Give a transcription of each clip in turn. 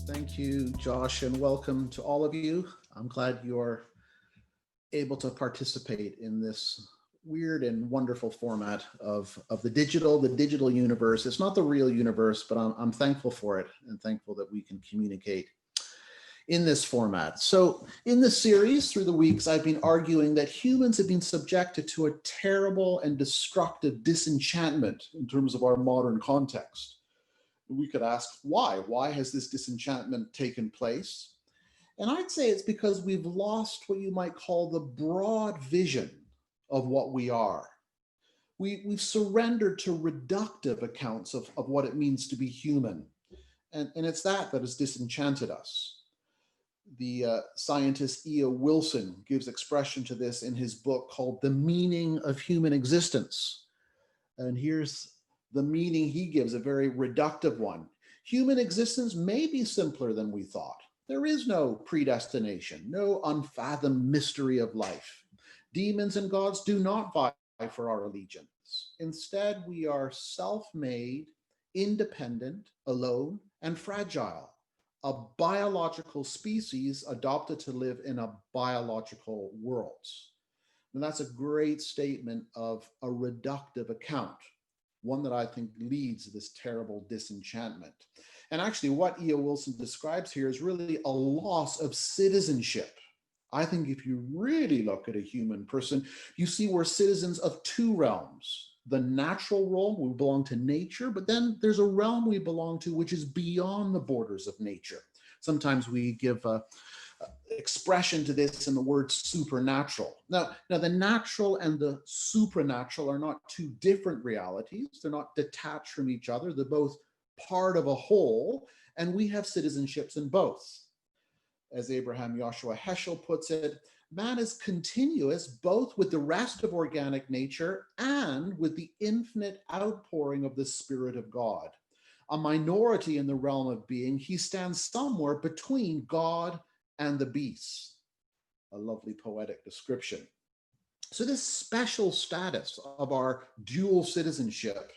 Thank you, Josh, and welcome to all of you. I'm glad you're able to participate in this weird and wonderful format of the digital universe. It's not the real universe, but I'm thankful for it and thankful that we can communicate in this format. So in this series, through the weeks, I've been arguing that humans have been subjected to a terrible and destructive disenchantment in terms of our modern context. We could ask why? Why has this disenchantment taken place? And I'd say it's because we've lost what you might call the broad vision of what we are. We've surrendered to reductive accounts of what it means to be human. And it's that has disenchanted us. The scientist E.O. Wilson gives expression to this in his book called The Meaning of Human Existence. And here's the meaning he gives, a very reductive one. Human existence may be simpler than we thought. There is no predestination, no unfathomed mystery of life. Demons and gods do not vie for our allegiance. Instead, we are self-made, independent, alone, and fragile, a biological species adopted to live in a biological world. And that's a great statement of a reductive account, one that I think leads to this terrible disenchantment. And actually what E.O. Wilson describes here is really a loss of citizenship. I think if you really look at a human person, you see we're citizens of two realms. The natural realm, we belong to nature, but then there's a realm we belong to which is beyond the borders of nature. Sometimes we give expression to this in the word supernatural. Now, the natural and the supernatural are not two different realities. They're not detached from each other. They're both part of a whole, and we have citizenships in both. As Abraham Joshua Heschel puts it, man is continuous both with the rest of organic nature and with the infinite outpouring of the Spirit of God. A minority in the realm of being, he stands somewhere between God and the beasts. A lovely poetic description. So this special status of our dual citizenship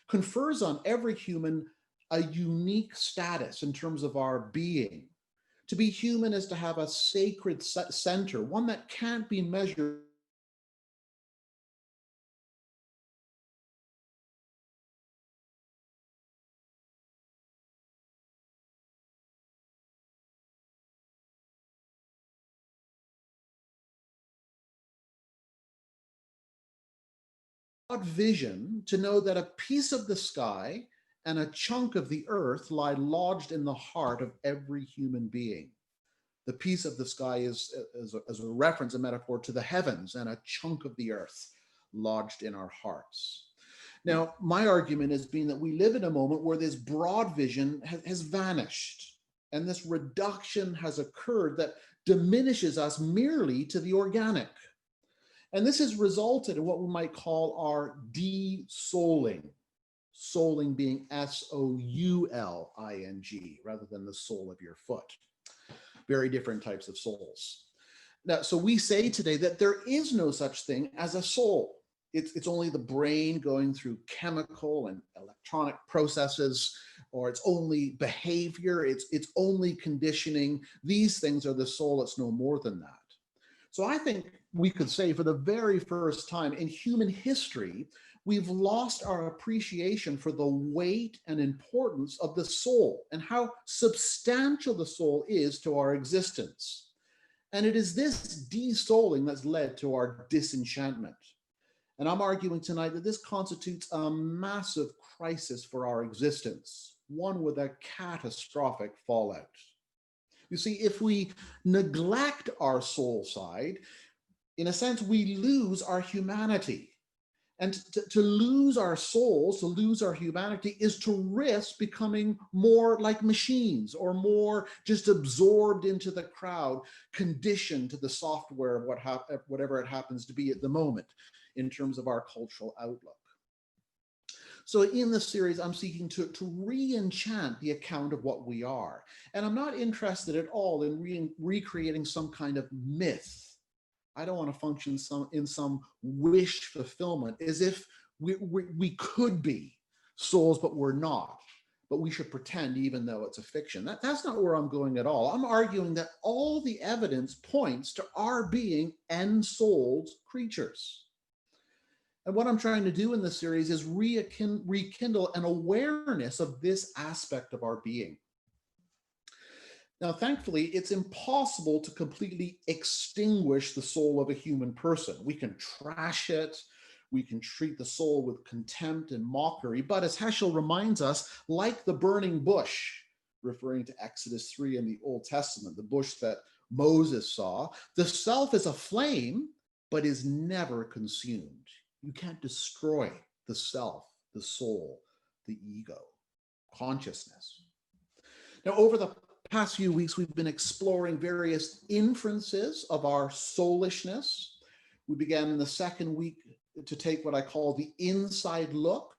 confers on every human a unique status in terms of our being. To be human is to have a sacred center, one that can't be measured vision to know that a piece of the sky and a chunk of the earth lie lodged in the heart of every human being. The piece of the sky is as a reference, a metaphor to the heavens, and a chunk of the earth lodged in our hearts. Now, my argument has been that we live in a moment where this broad vision has vanished, and this reduction has occurred that diminishes us merely to the organic. And this has resulted in what we might call our de-souling, souling being S-O-U-L-I-N-G, rather than the sole of your foot. Very different types of souls. Now, so we say today that there is no such thing as a soul. It's only the brain going through chemical and electronic processes, or it's only behavior, it's only conditioning. These things are the soul, it's no more than that. So I think we could say for the very first time in human history, we've lost our appreciation for the weight and importance of the soul and how substantial the soul is to our existence. And it is this de-souling that's led to our disenchantment. And I'm arguing tonight that this constitutes a massive crisis for our existence, one with a catastrophic fallout. You see, if we neglect our soul side, in a sense, we lose our humanity. And to lose our souls, to lose our humanity, is to risk becoming more like machines or more just absorbed into the crowd, conditioned to the software of whatever it happens to be at the moment in terms of our cultural outlook. So in this series, I'm seeking to re-enchant the account of what we are. And I'm not interested at all in recreating some kind of myth. I don't want to function in some wish fulfillment as if we could be souls, but we're not. but we should pretend even though it's a fiction. That's not where I'm going at all. I'm arguing that all the evidence points to our being ensouled creatures. And what I'm trying to do in this series is rekindle an awareness of this aspect of our being. Now, thankfully, it's impossible to completely extinguish the soul of a human person. We can trash it, we can treat the soul with contempt and mockery, but as Heschel reminds us, like the burning bush, referring to Exodus 3 in the Old Testament, the bush that Moses saw, the self is a flame, but is never consumed. You can't destroy the self, the soul, the ego, consciousness. Now, over the past few weeks, we've been exploring various inferences of our soulishness. We began in the second week to take what I call the inside look.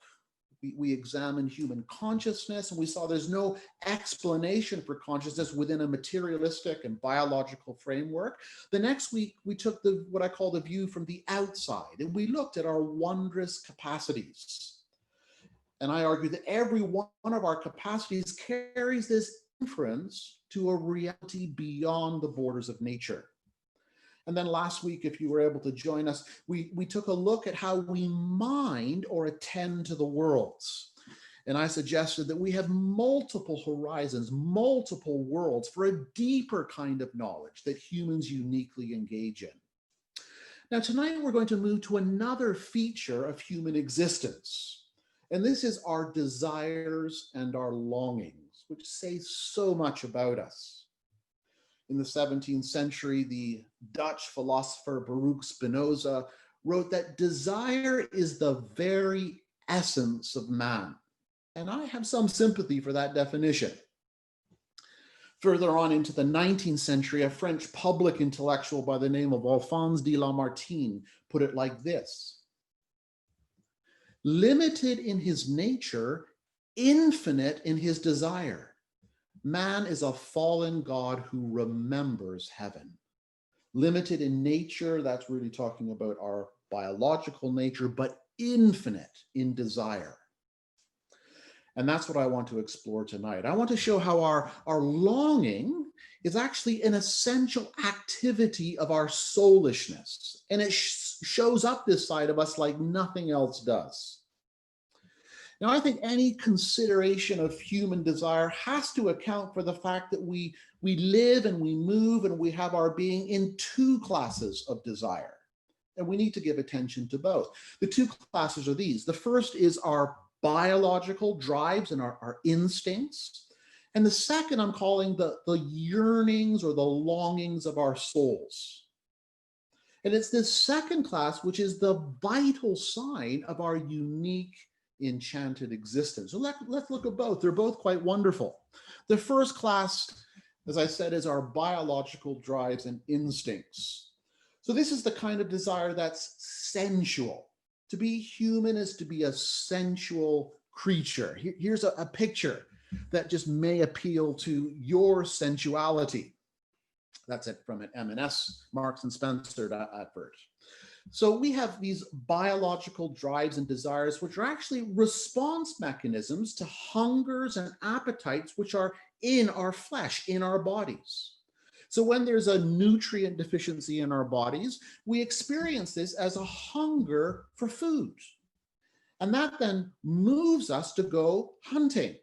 We examined human consciousness, and we saw there's no explanation for consciousness within a materialistic and biological framework. The next week, we took what I call the view from the outside, and we looked at our wondrous capacities. And I argue that every one of our capacities carries this inference to a reality beyond the borders of nature. And then last week, if you were able to join us, we took a look at how we mind or attend to the worlds. And I suggested that we have multiple horizons, multiple worlds for a deeper kind of knowledge that humans uniquely engage in. Now, tonight we're going to move to another feature of human existence. And this is our desires and our longings, which say so much about us. In the 17th century, the Dutch philosopher Baruch Spinoza wrote that desire is the very essence of man. And I have some sympathy for that definition. Further on into the 19th century, a French public intellectual by the name of Alphonse de Lamartine put it like this: limited in his nature, infinite in his desire. Man is a fallen God who remembers heaven. Limited in nature, that's really talking about our biological nature, but infinite in desire. And that's what I want to explore tonight. I want to show how our longing is actually an essential activity of our soulishness. And it shows up this side of us like nothing else does. Now, I think any consideration of human desire has to account for the fact that we live and we move and we have our being in two classes of desire. And we need to give attention to both. The two classes are these. The first is our biological drives and our instincts. And the second I'm calling the yearnings or the longings of our souls. And it's this second class which is the vital sign of our unique enchanted existence. So let's look at both. They're both quite wonderful. The first class, as I said, is our biological drives and instincts. So this is the kind of desire that's sensual. To be human is to be a sensual creature. Here's a picture that just may appeal to your sensuality. That's it from an M&S Marks and Spencer advert. So we have these biological drives and desires, which are actually response mechanisms to hungers and appetites, which are in our flesh, in our bodies. So when there's a nutrient deficiency in our bodies, we experience this as a hunger for food. And that then moves us to go hunting.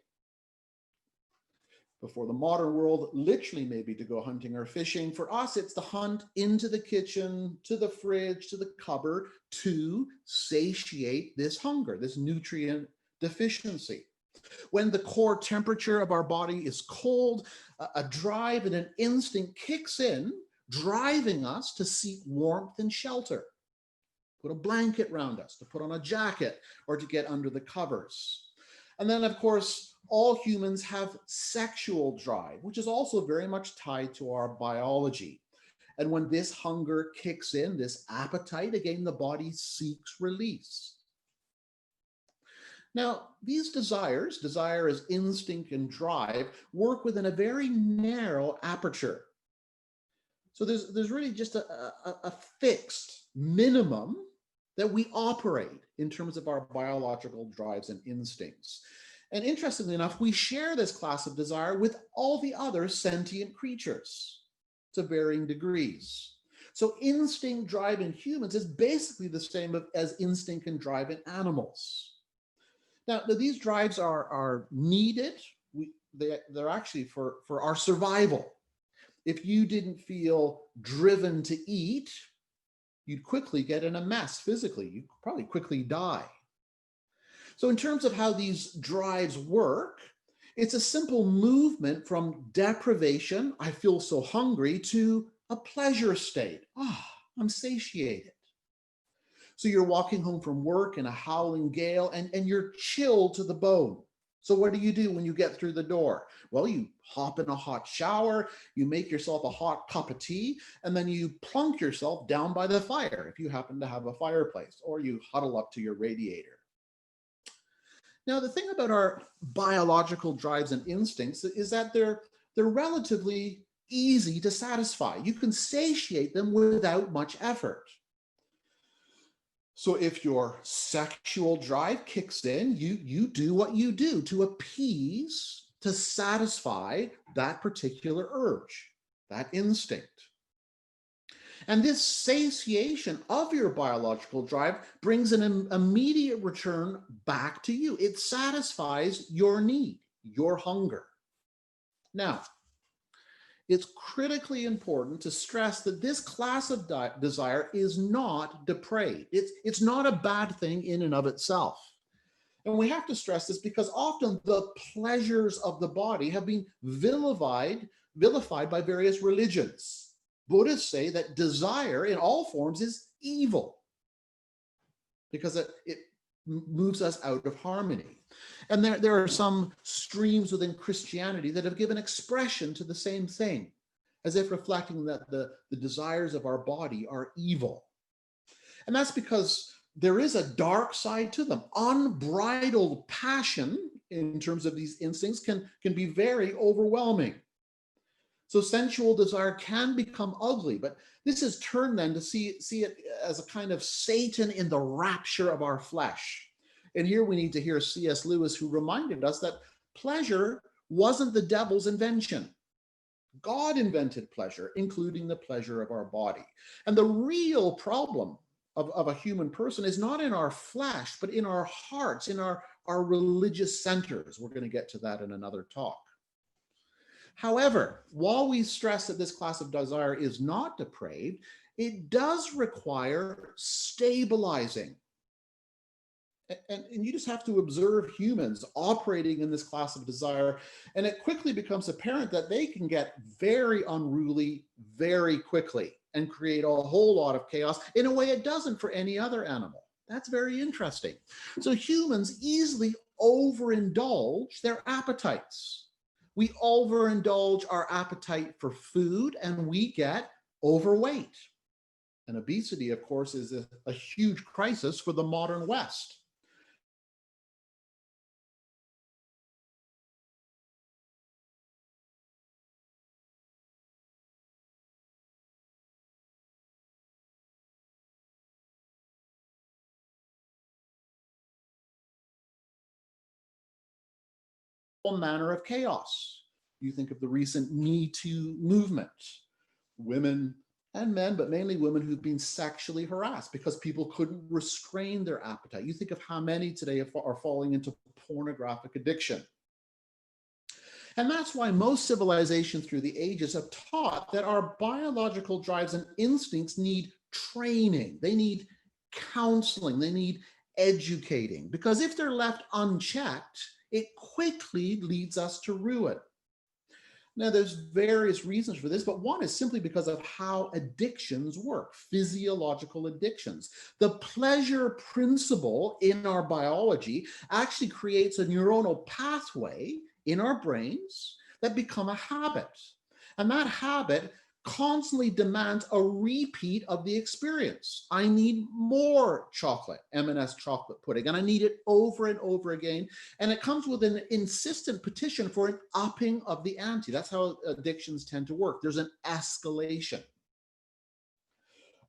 Before the modern world, literally maybe to go hunting or fishing. For us, it's the hunt into the kitchen, to the fridge, to the cupboard to satiate this hunger, this nutrient deficiency. When the core temperature of our body is cold, a drive and an instinct kicks in, driving us to seek warmth and shelter. Put a blanket around us, to put on a jacket, or to get under the covers. And then, of course, all humans have sexual drive, which is also very much tied to our biology. And when this hunger kicks in, this appetite, again, the body seeks release. Now, these desires, desire as instinct and drive, work within a very narrow aperture. So there's really just a fixed minimum that we operate in terms of our biological drives and instincts. And interestingly enough, we share this class of desire with all the other sentient creatures to varying degrees. So instinct drive in humans is basically the same as instinct and drive in animals. Now these drives are needed. They're actually for our survival. If you didn't feel driven to eat, you'd quickly get in a mess physically. You'd probably quickly die. So in terms of how these drives work, it's a simple movement from deprivation, I feel so hungry, to a pleasure state. I'm satiated. So you're walking home from work in a howling gale and you're chilled to the bone. So what do you do when you get through the door? Well, you hop in a hot shower, you make yourself a hot cup of tea, and then you plunk yourself down by the fire if you happen to have a fireplace, or you huddle up to your radiator. Now, the thing about our biological drives and instincts is that they're relatively easy to satisfy. You can satiate them without much effort. So if your sexual drive kicks in, you do what you do to appease, to satisfy that particular urge, that instinct. And this satiation of your biological drive brings an immediate return back to you. It satisfies your need, your hunger. Now, it's critically important to stress that this class of desire is not depraved. It's not a bad thing in and of itself. And we have to stress this because often the pleasures of the body have been vilified by various religions. Buddhists say that desire in all forms is evil because it moves us out of harmony. And there are some streams within Christianity that have given expression to the same thing, as if reflecting that the desires of our body are evil. And that's because there is a dark side to them. Unbridled passion in terms of these instincts can be very overwhelming. So sensual desire can become ugly, but this is turned then to see it as a kind of Satan in the rapture of our flesh. And here we need to hear C.S. Lewis, who reminded us that pleasure wasn't the devil's invention. God invented pleasure, including the pleasure of our body. And the real problem of a human person is not in our flesh, but in our hearts, in our religious centers. We're going to get to that in another talk. However, while we stress that this class of desire is not depraved, it does require stabilizing. And you just have to observe humans operating in this class of desire, and it quickly becomes apparent that they can get very unruly very quickly and create a whole lot of chaos in a way it doesn't for any other animal. That's very interesting. So humans easily overindulge their appetites. We overindulge our appetite for food and we get overweight. And obesity, of course, is a huge crisis for the modern West. All manner of chaos. You think of the recent Me Too movement. Women and men, but mainly women who've been sexually harassed because people couldn't restrain their appetite. You think of how many today are falling into pornographic addiction. And that's why most civilizations through the ages have taught that our biological drives and instincts need training. They need counseling. They need educating. Because if they're left unchecked, it quickly leads us to ruin. Now, there's various reasons for this, but one is simply because of how addictions work, physiological addictions. The pleasure principle in our biology actually creates a neuronal pathway in our brains that become a habit. And that habit constantly demands a repeat of the experience. I need more chocolate, M&S chocolate pudding, and I need it over and over again. And it comes with an insistent petition for an upping of the ante. That's how addictions tend to work. There's an escalation.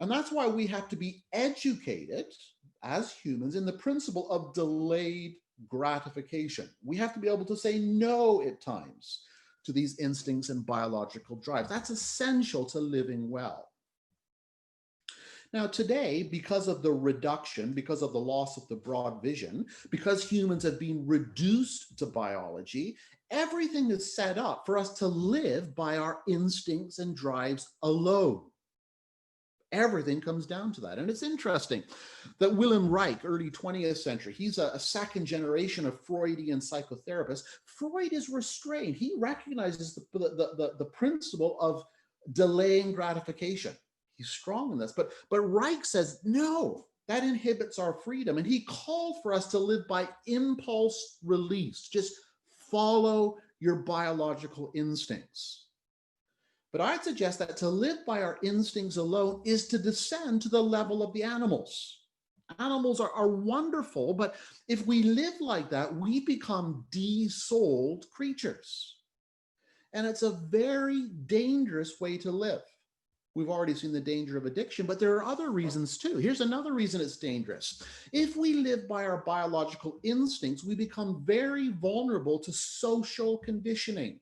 And that's why we have to be educated as humans in the principle of delayed gratification. We have to be able to say no at times to these instincts and biological drives. That's essential to living well. Now, today, because of the reduction, because of the loss of the broad vision, because humans have been reduced to biology, everything is set up for us to live by our instincts and drives alone. Everything comes down to that. And it's interesting that Wilhelm Reich, early 20th century, he's a second generation of Freudian psychotherapist. Freud is restrained. He recognizes the principle of delaying gratification. He's strong in this. But Reich says, no, that inhibits our freedom. And he called for us to live by impulse release. Just follow your biological instincts. But I'd suggest that to live by our instincts alone is to descend to the level of the animals. Animals are wonderful, but if we live like that, we become de-souled creatures. And it's a very dangerous way to live. We've already seen the danger of addiction, but there are other reasons too. Here's another reason it's dangerous. If we live by our biological instincts, we become very vulnerable to social conditioning.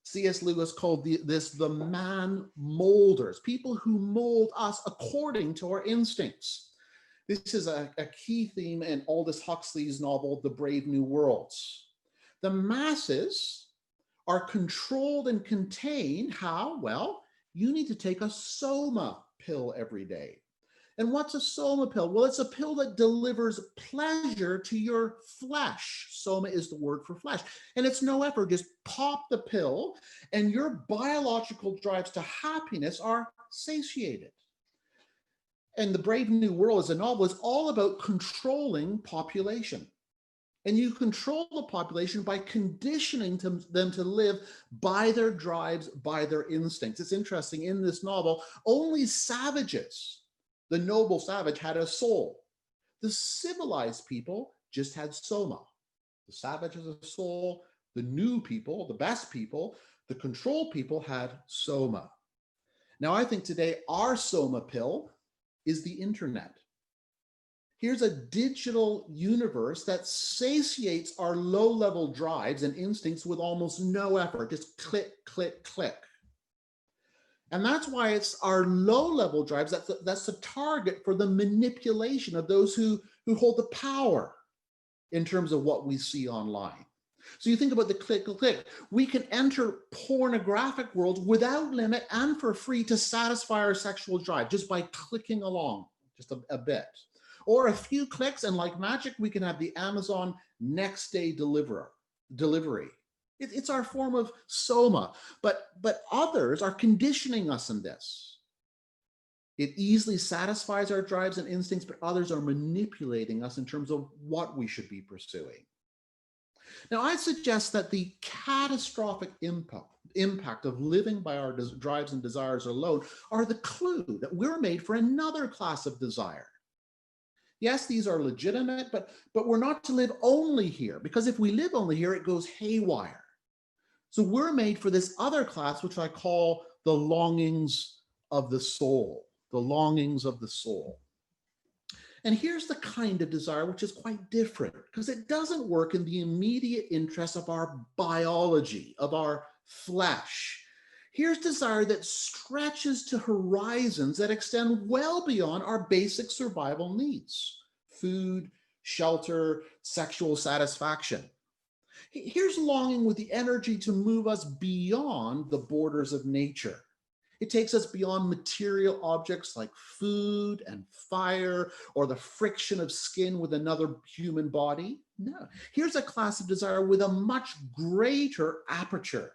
C.S. Lewis called this the man molders, people who mold us according to our instincts. This is a key theme in Aldous Huxley's novel, The Brave New Worlds. The masses are controlled and contained. How? Well, you need to take a soma pill every day. And what's a soma pill? Well, it's a pill that delivers pleasure to your flesh. Soma is the word for flesh. And it's no effort. Just pop the pill and your biological drives to happiness are satiated. And The Brave New World as a novel is all about controlling population. And you control the population by conditioning them to live by their drives, by their instincts. It's interesting, in this novel, only savages, the noble savage, had a soul. The civilized people just had soma. The savage has a soul. The new people, the best people, the control people had soma. Now, I think today our soma pill is the internet. Here's a digital universe that satiates our low-level drives and instincts with almost no effort, just click, click, click. And that's why it's our low-level drives that's the target for the manipulation of those who hold the power in terms of what we see online. So you think about the click, click, click. We can enter pornographic worlds without limit and for free to satisfy our sexual drive just by clicking along just a bit. Or a few clicks, and like magic, we can have the Amazon next day delivery. It's our form of soma, but others are conditioning us in this. It easily satisfies our drives and instincts, but others are manipulating us in terms of what we should be pursuing. Now, I suggest that the catastrophic impact of living by our drives and desires alone are the clue that we're made for another class of desire. Yes, these are legitimate, but we're not to live only here, because if we live only here, it goes haywire. So we're made for this other class, which I call the longings of the soul, the longings of the soul. And here's the kind of desire which is quite different, because it doesn't work in the immediate interest of our biology, of our flesh. Here's desire that stretches to horizons that extend well beyond our basic survival needs: food, shelter, sexual satisfaction. Here's longing with the energy to move us beyond the borders of nature. It takes us beyond material objects like food and fire or the friction of skin with another human body. No, here's a class of desire with a much greater aperture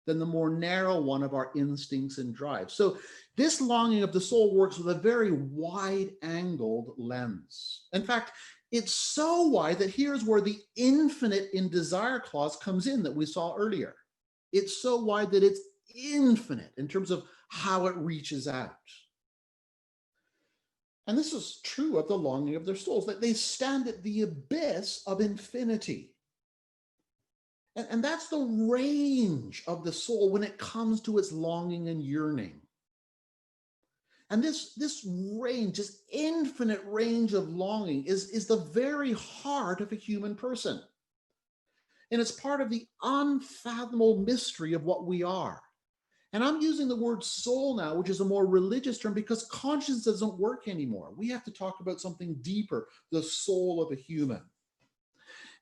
than the more narrow one of our instincts and drives. So this longing of the soul works with a very wide-angled lens. In fact, it's so wide that here's where the infinite in desire clause comes in that we saw earlier. It's so wide that it's infinite in terms of how it reaches out. And this is true of the longing of their souls, that they stand at the abyss of infinity. And that's the range of the soul when it comes to its longing and yearning. And this range, this infinite range of longing is the very heart of a human person. And it's part of the unfathomable mystery of what we are. And I'm using the word soul now, which is a more religious term, because conscience doesn't work anymore. We have to talk about something deeper, the soul of a human.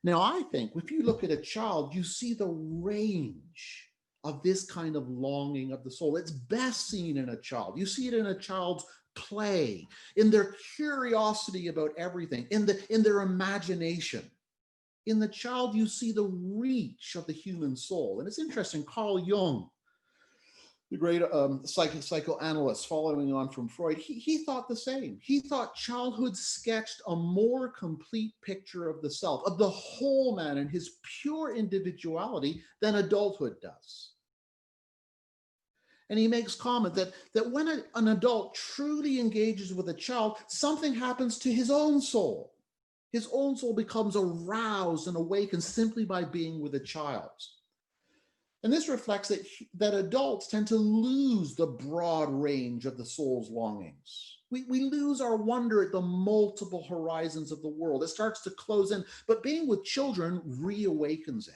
Now, I think if you look at a child, you see the range of this kind of longing of the soul. It's best seen in a child. You see it in a child's play, in their curiosity about everything, in their imagination. In the child, you see the reach of the human soul. And it's interesting, Carl Jung, the great psychoanalyst following on from Freud, he thought the same. He thought childhood sketched a more complete picture of the self, of the whole man and his pure individuality than adulthood does. And he makes comment that when an adult truly engages with a child, something happens to his own soul. His own soul becomes aroused and awakened simply by being with a child. And this reflects that adults tend to lose the broad range of the soul's longings. We lose our wonder at the multiple horizons of the world. It starts to close in, but being with children reawakens it.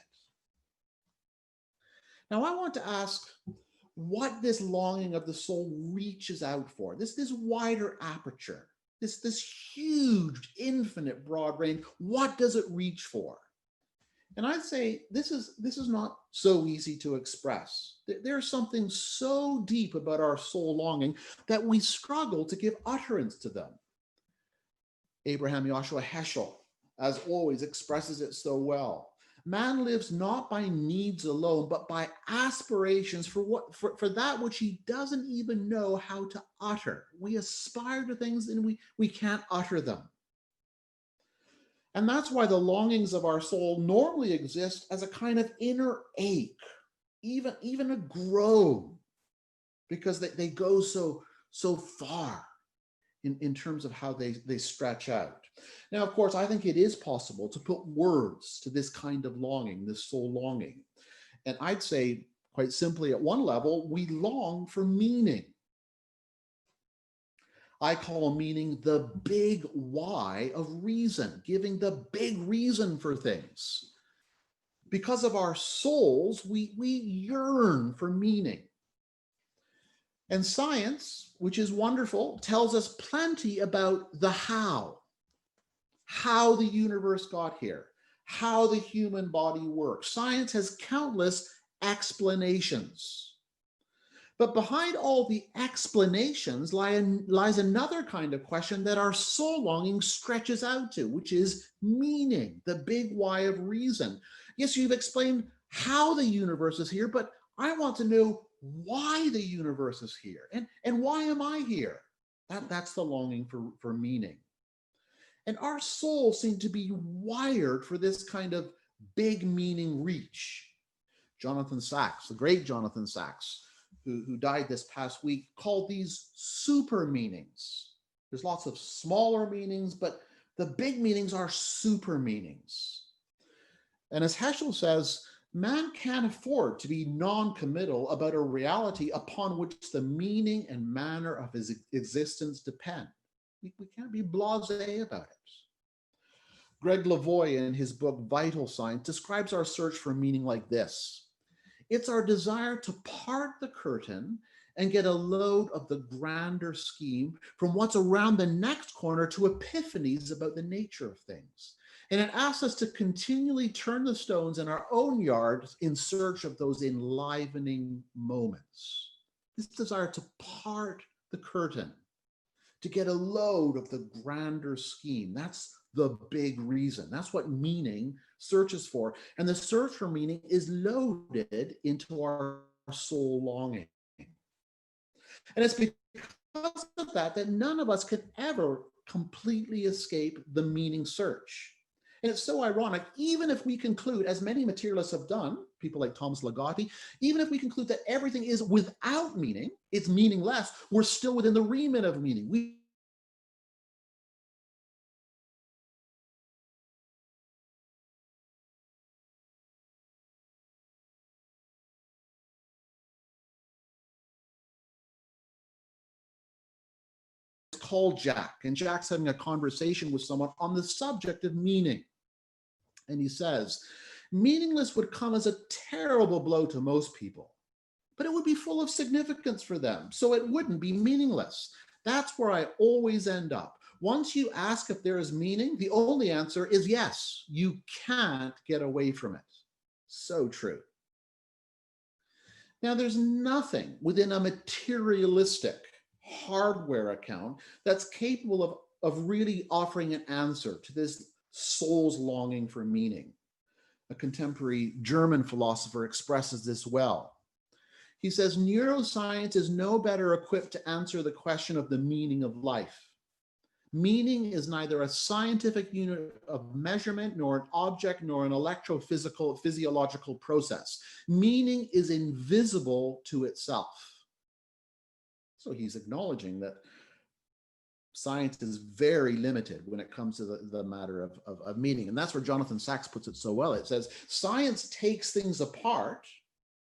Now, I want to ask what this longing of the soul reaches out for, this wider aperture, this huge, infinite broad range. What does it reach for? And I'd say this is not so easy to express. There's something so deep about our soul longing that we struggle to give utterance to them. Abraham Joshua Heschel, as always, expresses it so well. Man lives not by needs alone, but by aspirations for that which he doesn't even know how to utter. We aspire to things and we can't utter them. And that's why the longings of our soul normally exist as a kind of inner ache, even a groan, because they go so far in terms of how they stretch out. Now, of course, I think it is possible to put words to this kind of longing, this soul longing. And I'd say, quite simply, at one level, we long for meaning. I call meaning the big why of reason, giving the big reason for things. Because of our souls, we yearn for meaning. And science, which is wonderful, tells us plenty about the how the universe got here, how the human body works. Science has countless explanations. But behind all the explanations lies another kind of question that our soul longing stretches out to, which is meaning, the big why of reason. Yes, you've explained how the universe is here, but I want to know why the universe is here and why am I here? That's the longing for meaning. And our souls seem to be wired for this kind of big meaning reach. Jonathan Sacks, the great Jonathan Sacks, who died this past week, called these super meanings. There's lots of smaller meanings, but the big meanings are super meanings. And as Heschel says, man can't afford to be non-committal about a reality upon which the meaning and manner of his existence depend. We can't be blasé about it. Greg Lavoie, in his book Vital Signs, describes our search for meaning like this. It's our desire to part the curtain and get a load of the grander scheme from what's around the next corner to epiphanies about the nature of things. And it asks us to continually turn the stones in our own yards in search of those enlivening moments. This desire to part the curtain, to get a load of the grander scheme. That's the big reason. That's what meaning searches for. And the search for meaning is loaded into our soul longing. And it's because of that none of us can ever completely escape the meaning search. And it's so ironic, even if we conclude, as many materialists have done, people like Thomas Ligotti, even if we conclude that everything is without meaning, it's meaningless, we're still within the remit of meaning. We call Jack, and Jack's having a conversation with someone on the subject of meaning. And he says, meaningless would come as a terrible blow to most people, but it would be full of significance for them, so it wouldn't be meaningless. That's where I always end up. Once you ask if there is meaning, the only answer is yes. You can't get away from it. So true. Now, there's nothing within a materialistic hardware account that's capable of really offering an answer to this soul's longing for meaning. A contemporary German philosopher expresses this well. He says, neuroscience is no better equipped to answer the question of the meaning of life. Meaning is neither a scientific unit of measurement, nor an object, nor an physiological process. Meaning is invisible to itself. So he's acknowledging that science is very limited when it comes to the matter of meaning. And that's where Jonathan Sacks puts it so well. It says, science takes things apart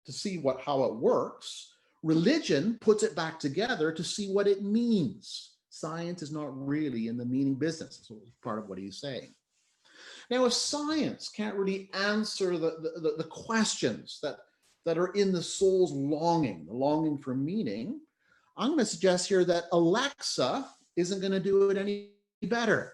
to see how it works. Religion puts it back together to see what it means. Science is not really in the meaning business. That's part of what he's saying. Now, if science can't really answer the questions that are in the soul's longing, the longing for meaning, I'm going to suggest here that Alexa isn't going to do it any better.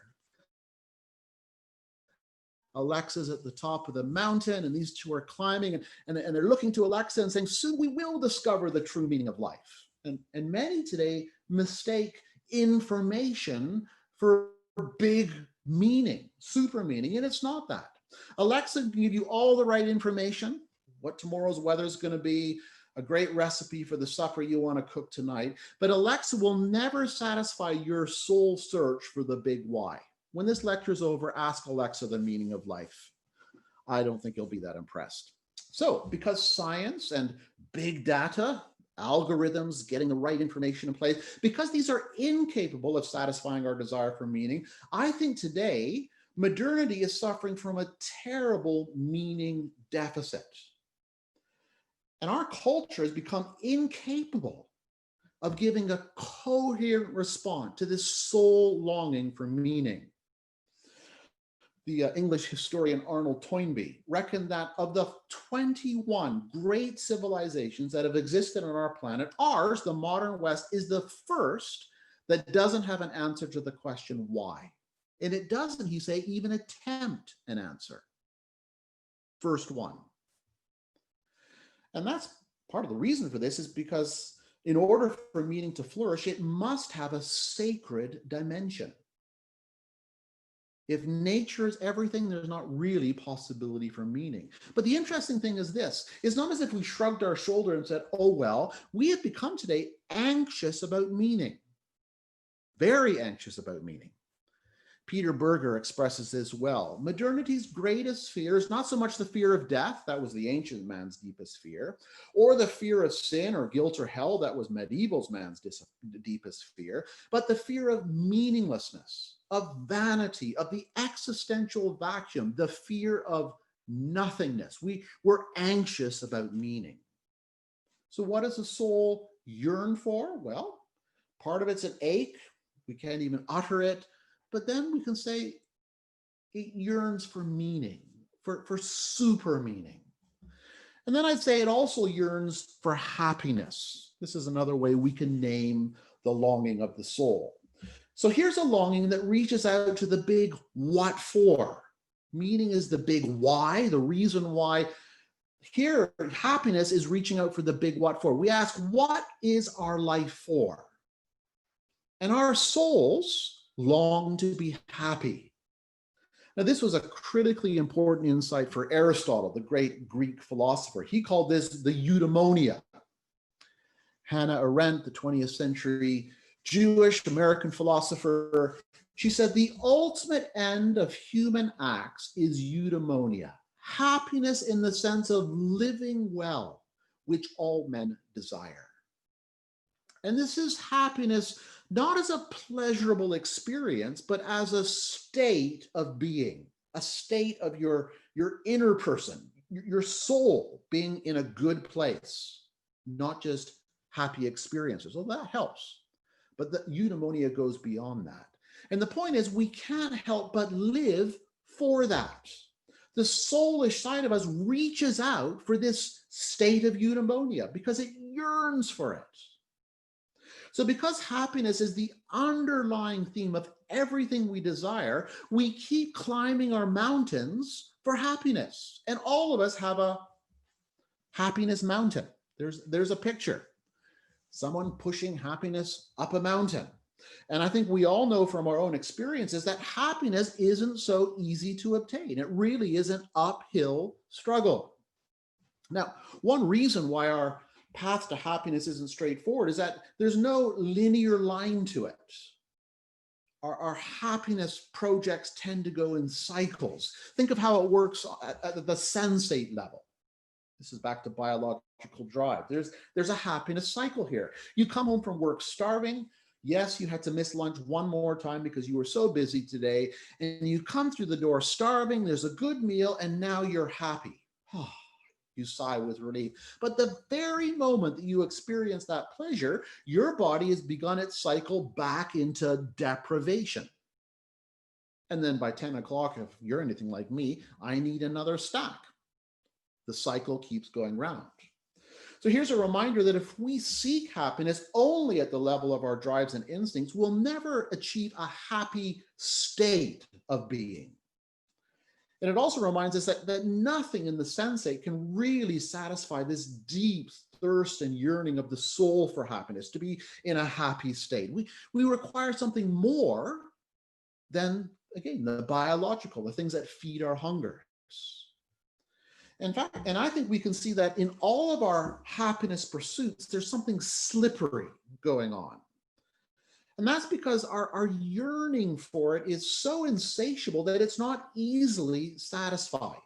Alexa's at the top of the mountain, and these two are climbing, and they're looking to Alexa and saying, soon we will discover the true meaning of life. And many today mistake information for big meaning, super meaning, and it's not that. Alexa can give you all the right information, what tomorrow's weather is going to be, a great recipe for the supper you want to cook tonight, but Alexa will never satisfy your soul search for the big why. When this lecture is over, ask Alexa the meaning of life. I don't think you'll be that impressed. So, because science and big data, algorithms, getting the right information in place, because these are incapable of satisfying our desire for meaning, I think today modernity is suffering from a terrible meaning deficit. And our culture has become incapable of giving a coherent response to this soul longing for meaning. The English historian Arnold Toynbee reckoned that of the 21 great civilizations that have existed on our planet, ours, the modern West, is the first that doesn't have an answer to the question why. And it doesn't, he say, even attempt an answer. First one. And that's part of the reason for this is because in order for meaning to flourish, it must have a sacred dimension. If nature is everything, there's not really possibility for meaning. But the interesting thing is this, it's not as if we shrugged our shoulder and said, oh, well, we have become today anxious about meaning, very anxious about meaning. Peter Berger expresses this well. Modernity's greatest fear is not so much the fear of death, that was the ancient man's deepest fear, or the fear of sin or guilt or hell, that was medieval man's deepest fear, but the fear of meaninglessness, of vanity, of the existential vacuum, the fear of nothingness. We're anxious about meaning. So what does the soul yearn for? Well, part of it's an ache. We can't even utter it. But then we can say it yearns for meaning, for super meaning. And then I'd say it also yearns for happiness. This is another way we can name the longing of the soul. So here's a longing that reaches out to the big what for. Meaning is the big why, the reason why. Here, happiness is reaching out for the big what for. We ask, what is our life for? And our souls long to be happy. Now, this was a critically important insight for Aristotle, the great Greek philosopher. He called this the eudaimonia. Hannah Arendt, the 20th century Jewish American philosopher, she said, the ultimate end of human acts is eudaimonia, happiness in the sense of living well, which all men desire. And this is happiness not as a pleasurable experience, but as a state of being, a state of your inner person, your soul being in a good place, not just happy experiences. Well, that helps. but the eudaimonia goes beyond that. And the point is, we can't help but live for that. The soulish side of us reaches out for this state of eudaimonia because it yearns for it. So because happiness is the underlying theme of everything we desire, we keep climbing our mountains for happiness. And all of us have a happiness mountain. There's a picture. Someone pushing happiness up a mountain. And I think we all know from our own experiences that happiness isn't so easy to obtain. It really is an uphill struggle. Now, one reason why our path to happiness isn't straightforward is that there's no linear line to it. Our happiness projects tend to go in cycles. Think of how it works at the sensate level. This is back to biological drive. There's a happiness cycle here. You come home from work starving. Yes, you had to miss lunch one more time because you were so busy today. And you come through the door starving. There's a good meal, and now you're happy. You sigh with relief. But the very moment that you experience that pleasure, your body has begun its cycle back into deprivation. And then by 10 o'clock, if you're anything like me, I need another stack. The cycle keeps going round. So here's a reminder that if we seek happiness only at the level of our drives and instincts, we'll never achieve a happy state of being. And it also reminds us that nothing in the sensate can really satisfy this deep thirst and yearning of the soul for happiness, to be in a happy state. We require something more than, again, the biological, the things that feed our hungers. In fact, and I think we can see that in all of our happiness pursuits, there's something slippery going on. And that's because our yearning for it is so insatiable that it's not easily satisfied.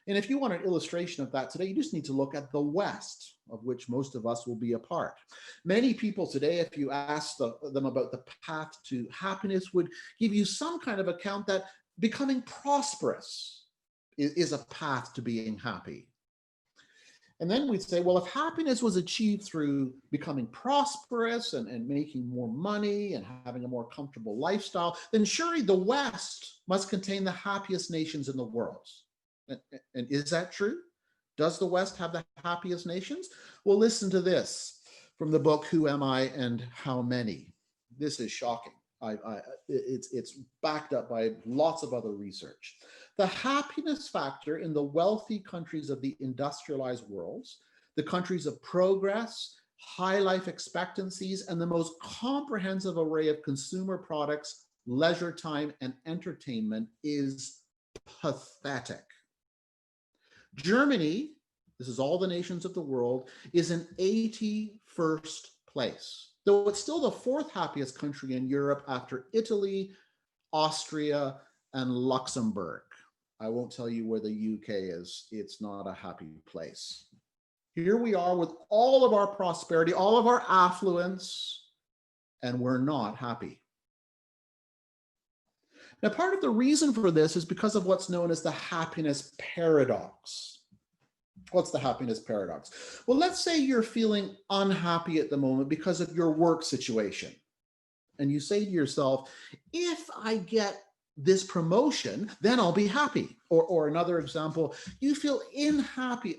And if you want an illustration of that today, you just need to look at the West, of which most of us will be a part. Many people today, if you ask them about the path to happiness, would give you some kind of account that becoming prosperous is a path to being happy. And then we'd say, well, if happiness was achieved through becoming prosperous and making more money and having a more comfortable lifestyle, then surely the West must contain the happiest nations in the world. And is that true? Does the West have the happiest nations? Well, listen to this from the book, Who Am I and How Many? This is shocking. It's backed up by lots of other research. The happiness factor in the wealthy countries of the industrialized worlds, the countries of progress, high life expectancies, and the most comprehensive array of consumer products, leisure time, and entertainment is pathetic. Germany, this is all the nations of the world, is in 81st place, though it's still the fourth happiest country in Europe after Italy, Austria, and Luxembourg. I won't tell you where the UK is. It's not a happy place. Here we are with all of our prosperity, all of our affluence, and we're not happy. Now, part of the reason for this is because of what's known as the happiness paradox. What's the happiness paradox? Well, let's say you're feeling unhappy at the moment because of your work situation. And you say to yourself, if I get this promotion, then I'll be happy. Or another example, you feel unhappy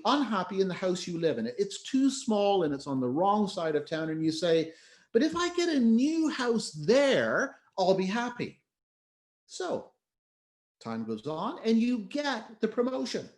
in the house you live in. It's too small and it's on the wrong side of town. And you say, but if I get a new house there, I'll be happy. So time goes on and you get the promotion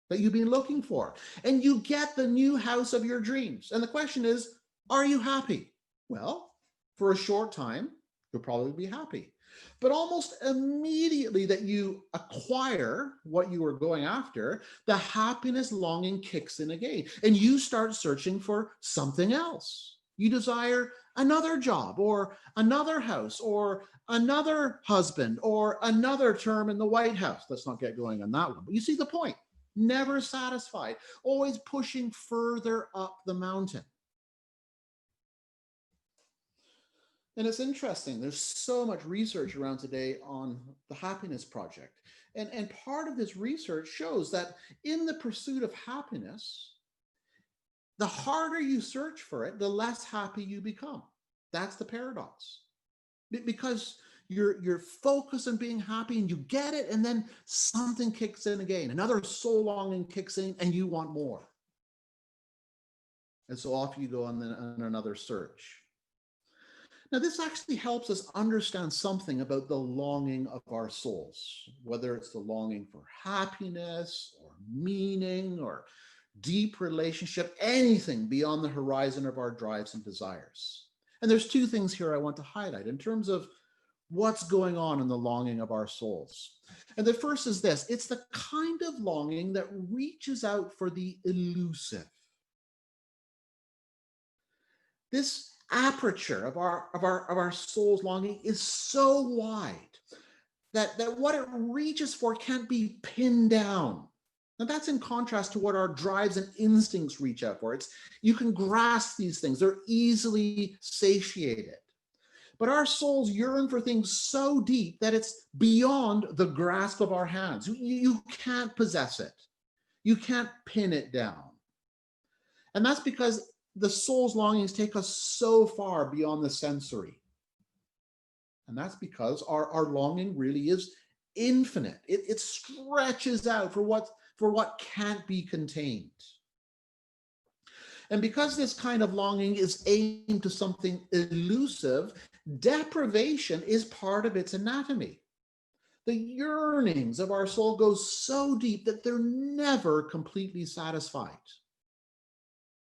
that you've been looking for, and you get the new house of your dreams. And the question is, are you happy? Well, for a short time, you'll probably be happy. But almost immediately that you acquire what you were going after, the happiness longing kicks in again, and you start searching for something else. You desire another job or another house or another husband or another term in the White House. Let's not get going on that one. But you see the point. Never satisfied, always pushing further up the mountain. And it's interesting, there's so much research around today on the happiness project. And part of this research shows that in the pursuit of happiness, the harder you search for it, the less happy you become. That's the paradox. Because you're focused on being happy and you get it, and then something kicks in again. Another soul longing kicks in and you want more. And so off you go on another search. Now, this actually helps us understand something about the longing of our souls, whether it's the longing for happiness or meaning or deep relationship, anything beyond the horizon of our drives and desires. And there's two things here I want to highlight in terms of what's going on in the longing of our souls. And the first is this: it's the kind of longing that reaches out for the elusive. This aperture of our soul's longing is so wide that what it reaches for can't be pinned down. Now that's in contrast to what our drives and instincts reach out for. You can grasp these things, they're easily satiated. But our souls yearn for things so deep that it's beyond the grasp of our hands. You can't possess it. You can't pin it down. And that's because the soul's longings take us so far beyond the sensory. And that's because our longing really is infinite. It stretches out for what can't be contained. And because this kind of longing is aimed to something elusive, deprivation is part of its anatomy. The yearnings of our soul go so deep that they're never completely satisfied.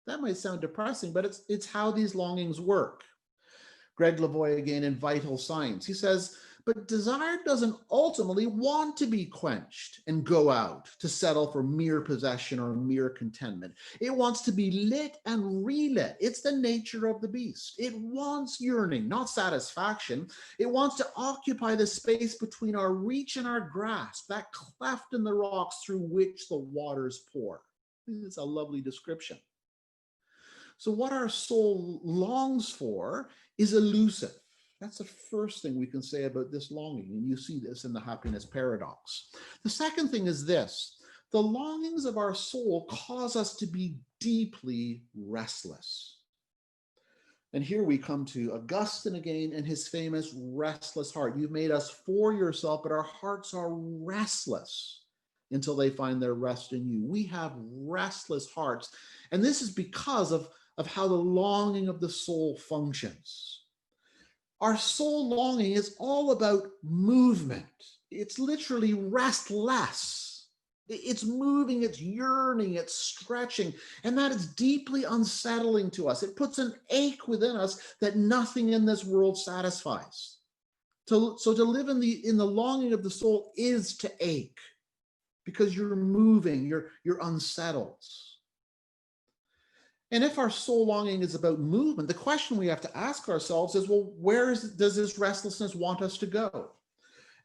That might sound depressing, but it's how these longings work. Greg Lavoie again in Vital Signs, he says, but desire doesn't ultimately want to be quenched and go out to settle for mere possession or mere contentment. It wants to be lit and relit. It's the nature of the beast. It wants yearning, not satisfaction. It wants to occupy the space between our reach and our grasp, that cleft in the rocks through which the waters pour. It's a lovely description. So what our soul longs for is elusive. That's the first thing we can say about this longing, and you see this in the happiness paradox. The second thing is this: the longings of our soul cause us to be deeply restless. And here we come to Augustine again and his famous restless heart. You've made us for yourself, but our hearts are restless until they find their rest in you. We have restless hearts, and this is because of how the longing of the soul functions. Our soul longing is all about movement. It's literally restless. It's moving, it's yearning, it's stretching, and that is deeply unsettling to us. It puts an ache within us that nothing in this world satisfies. So to live in the longing of the soul is to ache, because you're moving, you're unsettled. And if our soul longing is about movement, the question we have to ask ourselves is, well, does this restlessness want us to go?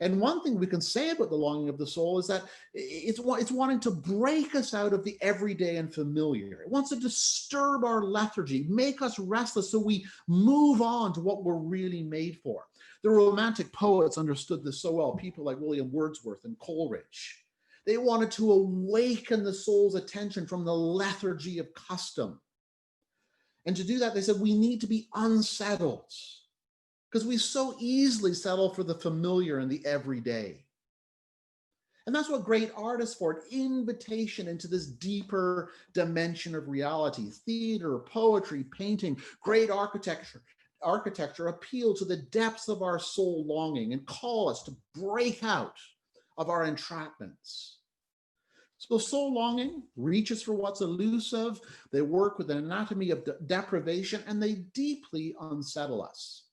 And one thing we can say about the longing of the soul is that it's wanting to break us out of the everyday and familiar. It wants to disturb our lethargy, make us restless so we move on to what we're really made for. The Romantic poets understood this so well, people like William Wordsworth and Coleridge. They wanted to awaken the soul's attention from the lethargy of custom. And to do that, they said, we need to be unsettled, because we so easily settle for the familiar and the everyday. And that's what great art is for, an invitation into this deeper dimension of reality. Theater, poetry, painting, great architecture appeal to the depths of our soul longing and call us to break out of our entrapments. So soul longing reaches for what's elusive. They work with an anatomy of deprivation, and they deeply unsettle us.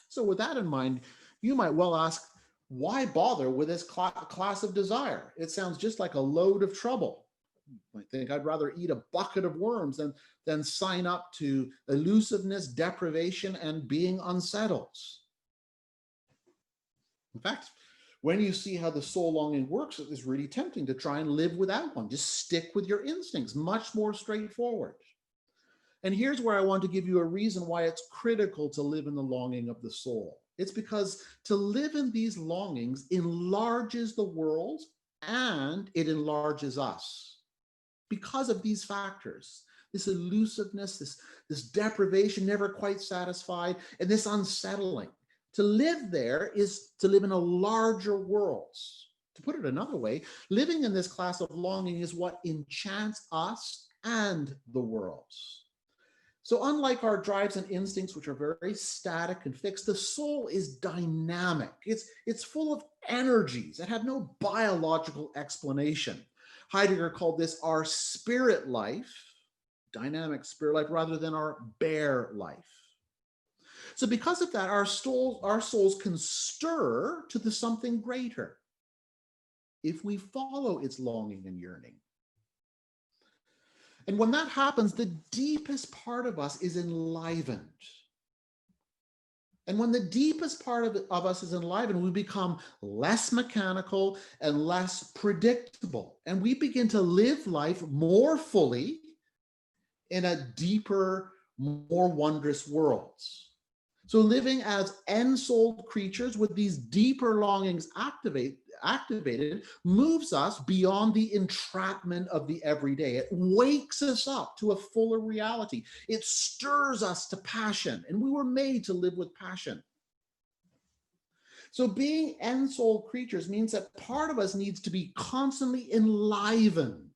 So with that in mind, you might well ask, why bother with this class of desire? It sounds just like a load of trouble. I think I'd rather eat a bucket of worms than sign up to elusiveness, deprivation, and being unsettled. In fact, when you see how the soul longing works, it is really tempting to try and live without one. Just stick with your instincts, much more straightforward. And here's where I want to give you a reason why it's critical to live in the longing of the soul. It's because to live in these longings enlarges the world and it enlarges us. Because of these factors, this elusiveness, this deprivation, never quite satisfied, and this unsettling. To live there is to live in a larger world. To put it another way, living in this class of longing is what enchants us and the world. So unlike our drives and instincts, which are very static and fixed, the soul is dynamic. It's full of energies that have no biological explanation. Heidegger called this our spirit life, dynamic spirit life, rather than our bare life. So because of that, our souls can stir to the something greater if we follow its longing and yearning. And when that happens, the deepest part of us is enlivened. And when the deepest part of us is enlivened, we become less mechanical and less predictable. And we begin to live life more fully in a deeper, more wondrous world. So living as ensouled creatures with these deeper longings activated moves us beyond the entrapment of the everyday. It wakes us up to a fuller reality. It stirs us to passion, and we were made to live with passion. So being ensouled creatures means that part of us needs to be constantly enlivened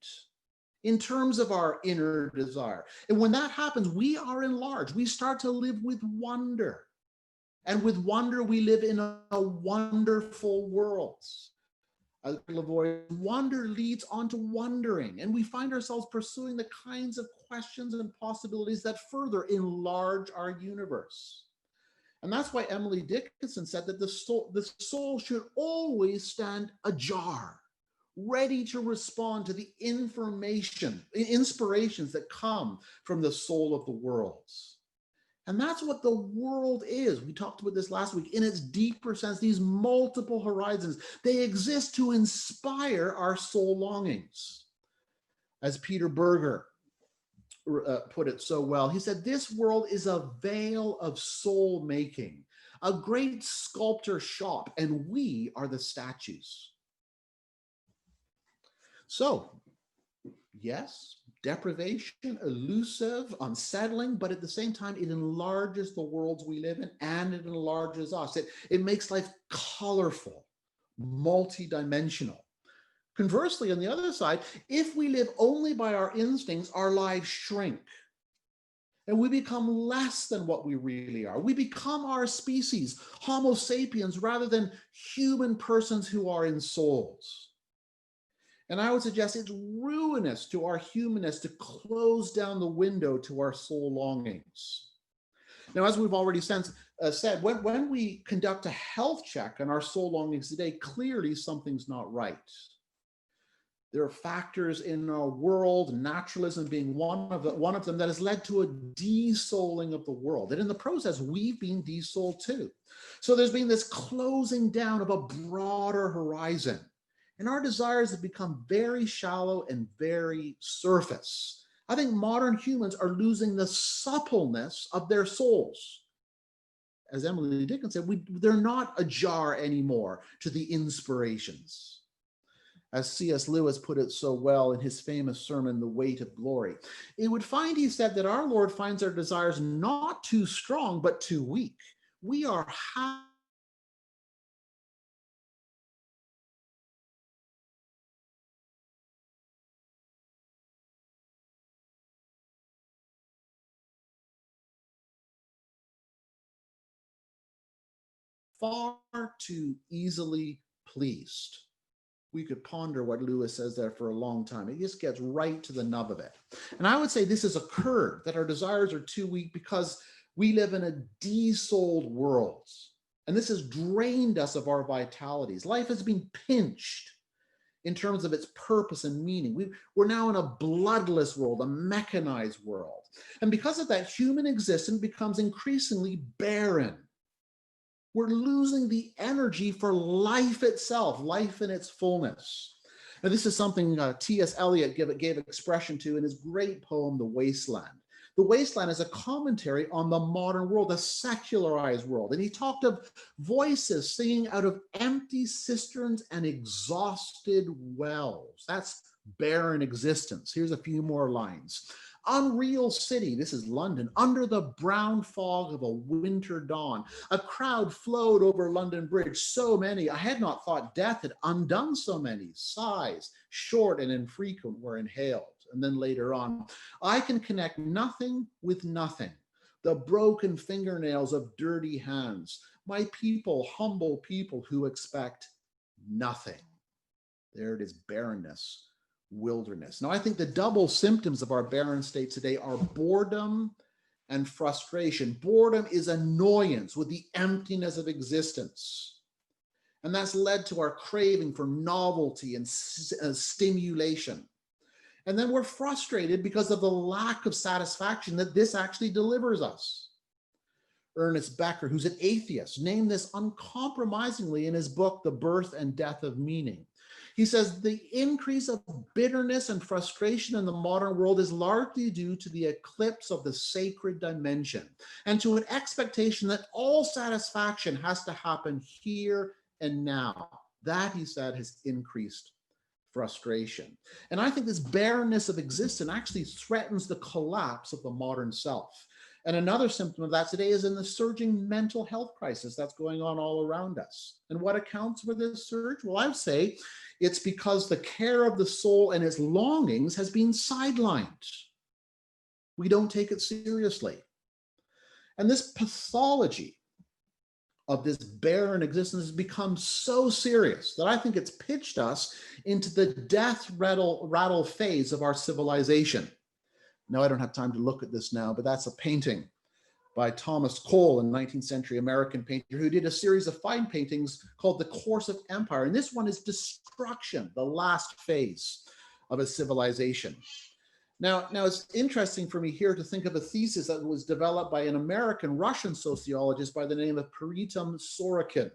in terms of our inner desire. And when that happens, we are enlarged. We start to live with wonder. And with wonder, we live in a wonderful world. As Lavoie, wonder leads on to wondering, and we find ourselves pursuing the kinds of questions and possibilities that further enlarge our universe. And that's why Emily Dickinson said that the soul should always stand ajar, ready to respond to the inspirations that come from the soul of the world. And that's what the world is. We talked about this last week. In its deeper sense, these multiple horizons, they exist to inspire our soul longings. As Peter Berger put it so well, he said, this world is a veil of soul making, a great sculptor shop, and we are the statues. So, yes, deprivation, elusive, unsettling, but at the same time, it enlarges the worlds we live in and it enlarges us. It makes life colorful, multidimensional. Conversely, on the other side, if we live only by our instincts, our lives shrink and we become less than what we really are. We become our species, Homo sapiens, rather than human persons who are in souls. And I would suggest it's ruinous to our humanness to close down the window to our soul longings. Now, as we've already said, when we conduct a health check on our soul longings today, clearly something's not right. There are factors in our world, naturalism being one of them, that has led to a de-souling of the world. And in the process, we've been de-souled too. So there's been this closing down of a broader horizon. And our desires have become very shallow and very surface. I think modern humans are losing the suppleness of their souls. As Emily Dickinson said, they're not ajar anymore to the inspirations. As C.S. Lewis put it so well in his famous sermon, The Weight of Glory, it would find, he said, that our Lord finds our desires not too strong, but too weak. We are far too easily pleased. We could ponder what Lewis says there for a long time. It just gets right to the nub of it. And I would say this has occurred, that our desires are too weak because we live in a de-souled world. And this has drained us of our vitalities. Life has been pinched in terms of its purpose and meaning. We're now in a bloodless world, a mechanized world. And because of that, human existence becomes increasingly barren. We're losing the energy for life itself, life in its fullness. Now, this is something T.S. Eliot gave expression to in his great poem, The Wasteland. The Wasteland is a commentary on the modern world, a secularized world. And he talked of voices singing out of empty cisterns and exhausted wells. That's barren existence. Here's a few more lines. unreal city, this is London, under the brown fog of a winter dawn. A crowd flowed over London Bridge, so many, I had not thought death had undone so many. Sighs, short and infrequent, were inhaled. And then later on, I can connect nothing with nothing. The broken fingernails of dirty hands. My people, humble people who expect nothing. There it is, barrenness, wilderness. Now, I think the double symptoms of our barren state today are boredom and frustration. Boredom is annoyance with the emptiness of existence. And that's led to our craving for novelty and stimulation. And then we're frustrated because of the lack of satisfaction that this actually delivers us. Ernest Becker, who's an atheist, named this uncompromisingly in his book, The Birth and Death of Meaning. He says the increase of bitterness and frustration in the modern world is largely due to the eclipse of the sacred dimension and to an expectation that all satisfaction has to happen here and now. That, he said, has increased frustration. And I think this barrenness of existence actually threatens the collapse of the modern self. And another symptom of that today is in the surging mental health crisis that's going on all around us. And what accounts for this surge? Well, I would say it's because the care of the soul and its longings has been sidelined. We don't take it seriously. And this pathology of this barren existence has become so serious that I think it's pitched us into the death rattle phase of our civilization. Now, I don't have time to look at this now, but that's a painting by Thomas Cole, a 19th century American painter who did a series of fine paintings called The Course of Empire. And this one is destruction, the last phase of a civilization. Now it's interesting for me here to think of a thesis that was developed by an American-Russian sociologist by the name of Pritam Sorokin.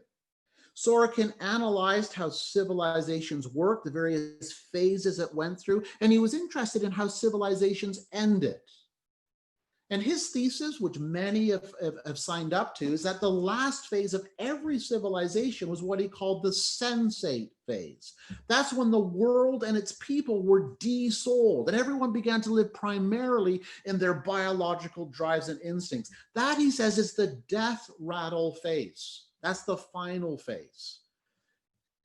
Sorokin analyzed how civilizations work, the various phases it went through, and he was interested in how civilizations ended. And his thesis, which many have signed up to, is that the last phase of every civilization was what he called the sensate phase. That's when the world and its people were desouled, and everyone began to live primarily in their biological drives and instincts. That, he says, is the death rattle phase. That's the final phase.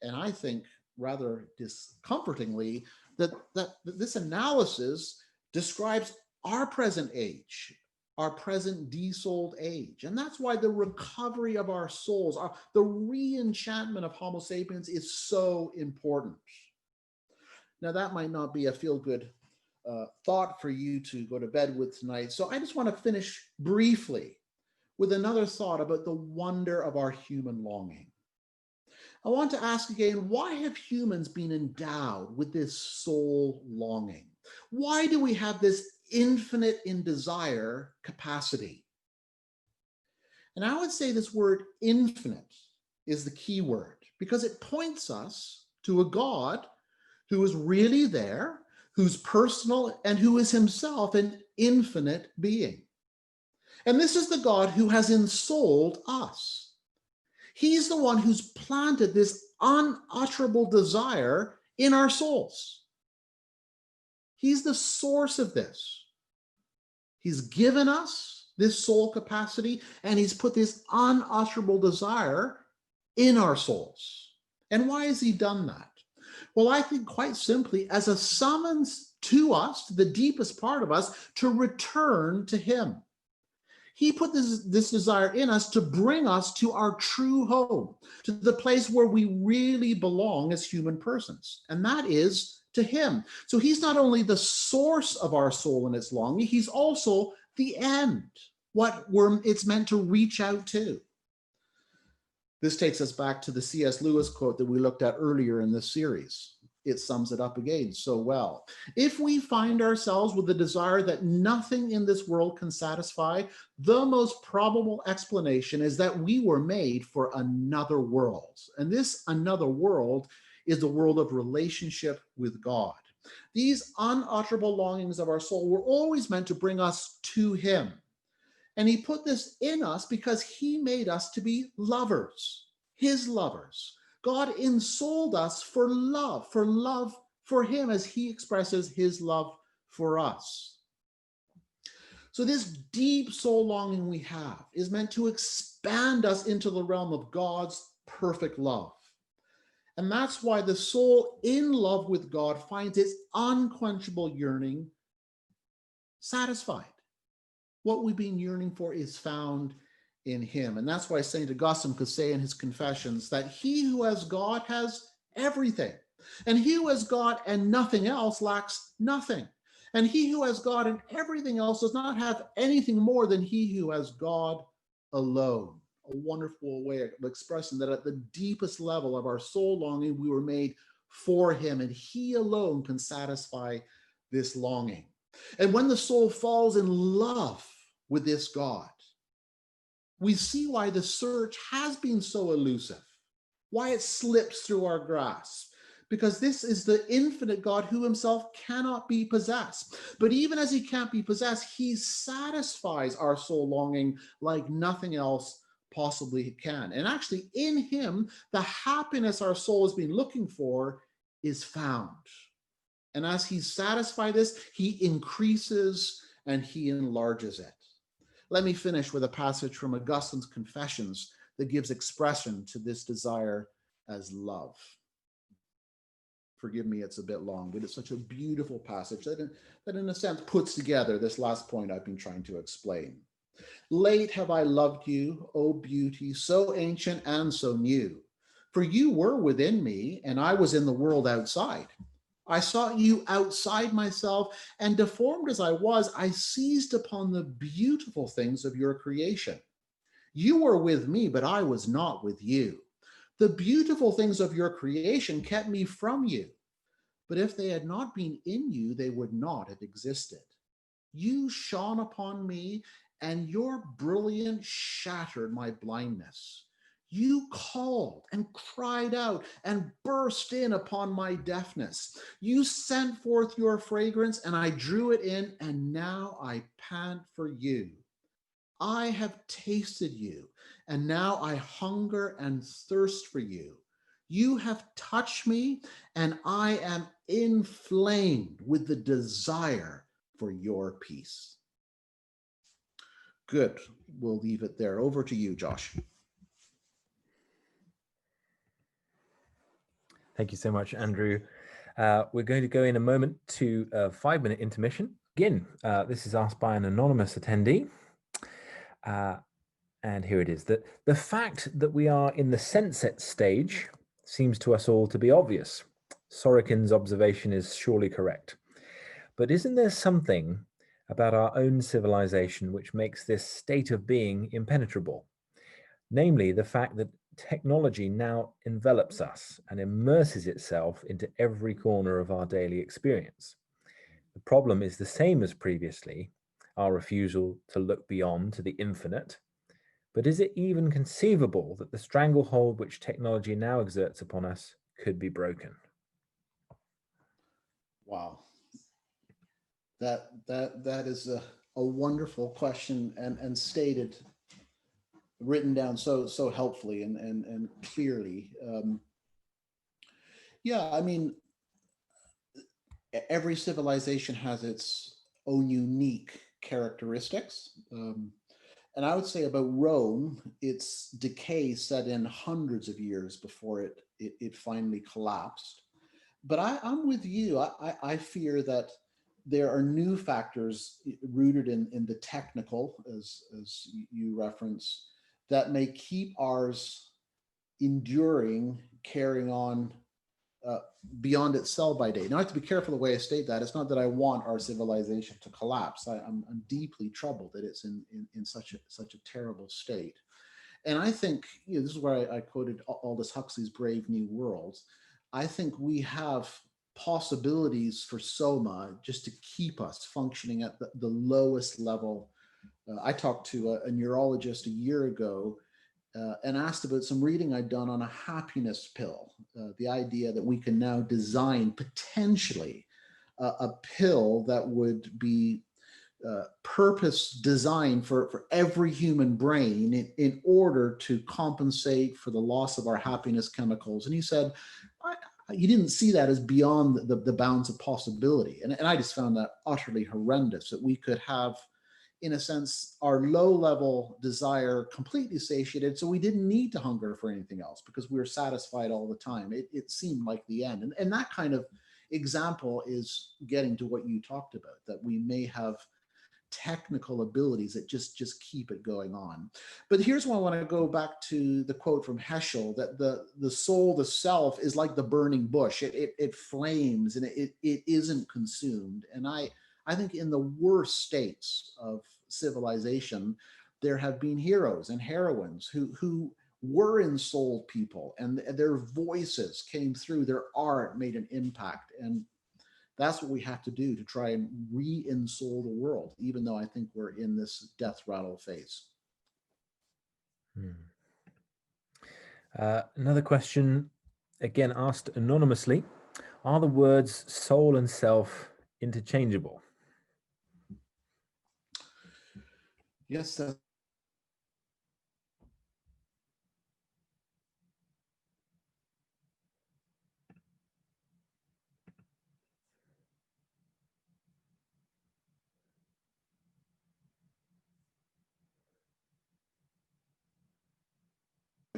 And I think, rather discomfortingly, that this analysis describes our present age, our present desouled age. And that's why the recovery of our souls, the re-enchantment of Homo sapiens is so important. Now, that might not be a feel-good thought for you to go to bed with tonight. So I just want to finish briefly with another thought about the wonder of our human longing. I want to ask again, why have humans been endowed with this soul longing? Why do we have this infinite in desire capacity? And I would say this word infinite is the key word because it points us to a God who is really there, who's personal, and who is himself an infinite being. And this is the God who has ensouled us. He's the one who's planted this unutterable desire in our souls. He's the source of this. He's given us this soul capacity, and he's put this unutterable desire in our souls. And why has he done that? Well, I think quite simply as a summons to us, to the deepest part of us, to return to him. He put this desire in us to bring us to our true home, to the place where we really belong as human persons, and that is to him. So he's not only the source of our soul and its longing, he's also the end, what it's meant to reach out to. This takes us back to the C.S. Lewis quote that we looked at earlier in this series. It sums it up again so well. If we find ourselves with the desire that nothing in this world can satisfy, the most probable explanation is that we were made for another world. And this another world is the world of relationship with God. These unutterable longings of our soul were always meant to bring us to him. And he put this in us because he made us to be lovers, his lovers. God ensouled us for love for him as he expresses his love for us. So this deep soul longing we have is meant to expand us into the realm of God's perfect love. And that's why the soul in love with God finds its unquenchable yearning satisfied. What we've been yearning for is found in him. And that's why St. Augustine could say in his Confessions that he who has God has everything. And he who has God and nothing else lacks nothing. And he who has God and everything else does not have anything more than he who has God alone. A wonderful way of expressing that at the deepest level of our soul longing, we were made for him, and he alone can satisfy this longing. And when the soul falls in love with this God, we see why the search has been so elusive, why it slips through our grasp, because this is the infinite God who himself cannot be possessed. But even as he can't be possessed, he satisfies our soul longing like nothing else possibly can. And actually, in him, the happiness our soul has been looking for is found. And as he satisfies this, he increases and he enlarges it. Let me finish with a passage from Augustine's Confessions that gives expression to this desire as love. Forgive me, it's a bit long, but it's such a beautiful passage that in a sense puts together this last point I've been trying to explain. Late have I loved you, O beauty, so ancient and so new. For you were within me, and I was in the world outside. I sought you outside myself, and deformed as I was, I seized upon the beautiful things of your creation. You were with me, but I was not with you. The beautiful things of your creation kept me from you. But if they had not been in you, they would not have existed. You shone upon me, and your brilliance shattered my blindness. You called and cried out and burst in upon my deafness. You sent forth your fragrance, and I drew it in, and now I pant for you. I have tasted you, and now I hunger and thirst for you. You have touched me, and I am inflamed with the desire for your peace. Good. We'll leave it there. Over to you, Josh. Thank you so much, Andrew. We're going to go in a moment to a 5-minute intermission. Again, this is asked by an anonymous attendee. And here it is. The fact that we are in the sense-set stage seems to us all to be obvious. Sorokin's observation is surely correct. But isn't there something about our own civilization which makes this state of being impenetrable? Namely, the fact that technology now envelops us and immerses itself into every corner of our daily experience. The problem is the same as previously, our refusal to look beyond to the infinite. But is it even conceivable that the stranglehold which technology now exerts upon us could be broken? Wow. That is a wonderful question and stated, written down so helpfully and clearly. Yeah, I mean, every civilization has its own unique characteristics. And I would say about Rome, its decay set in hundreds of years before it finally collapsed. But I'm with you. I fear that there are new factors rooted in the technical, as you reference, that may keep ours enduring, carrying on beyond its sell-by date. Now, I have to be careful the way I state that. It's not that I want our civilization to collapse. I'm deeply troubled that it's in such a terrible state. And I think, this is where I quoted Aldous Huxley's Brave New World. I think we have possibilities for soma just to keep us functioning at the lowest level. I talked to a neurologist a year ago and asked about some reading I'd done on a happiness pill, the idea that we can now design potentially a pill that would be purpose designed for every human brain in order to compensate for the loss of our happiness chemicals. And he said, he didn't see that as beyond the bounds of possibility. And I just found that utterly horrendous, that we could have in a sense, our low-level desire completely satiated, so we didn't need to hunger for anything else because we were satisfied all the time. It seemed like the end. And that kind of example is getting to what you talked about, that we may have technical abilities that just keep it going on. But here's why I want to go back to the quote from Heschel, that the soul, the self, is like the burning bush. It flames and it isn't consumed. And I think in the worst states of civilization, there have been heroes and heroines who were ensouled people, and their voices came through, their art made an impact. And that's what we have to do to try and re-ensoul the world, even though I think we're in this death rattle phase. Another question, again asked anonymously. Are the words soul and self interchangeable? Yes, I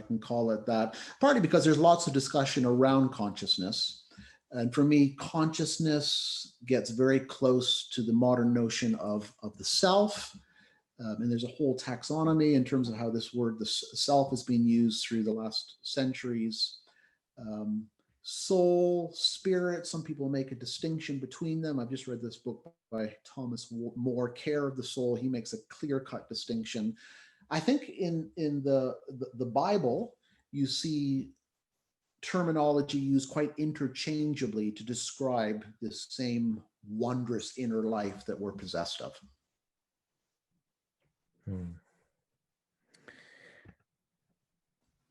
can call it that, partly because there's lots of discussion around consciousness. And for me, consciousness gets very close to the modern notion of the self. And there's a whole taxonomy in terms of how this word, the self, has been used through the last centuries. Soul, spirit, some people make a distinction between them. I've just read this book by Thomas More, Care of the Soul. He makes a clear-cut distinction. I think in the Bible, you see terminology used quite interchangeably to describe this same wondrous inner life that we're possessed of.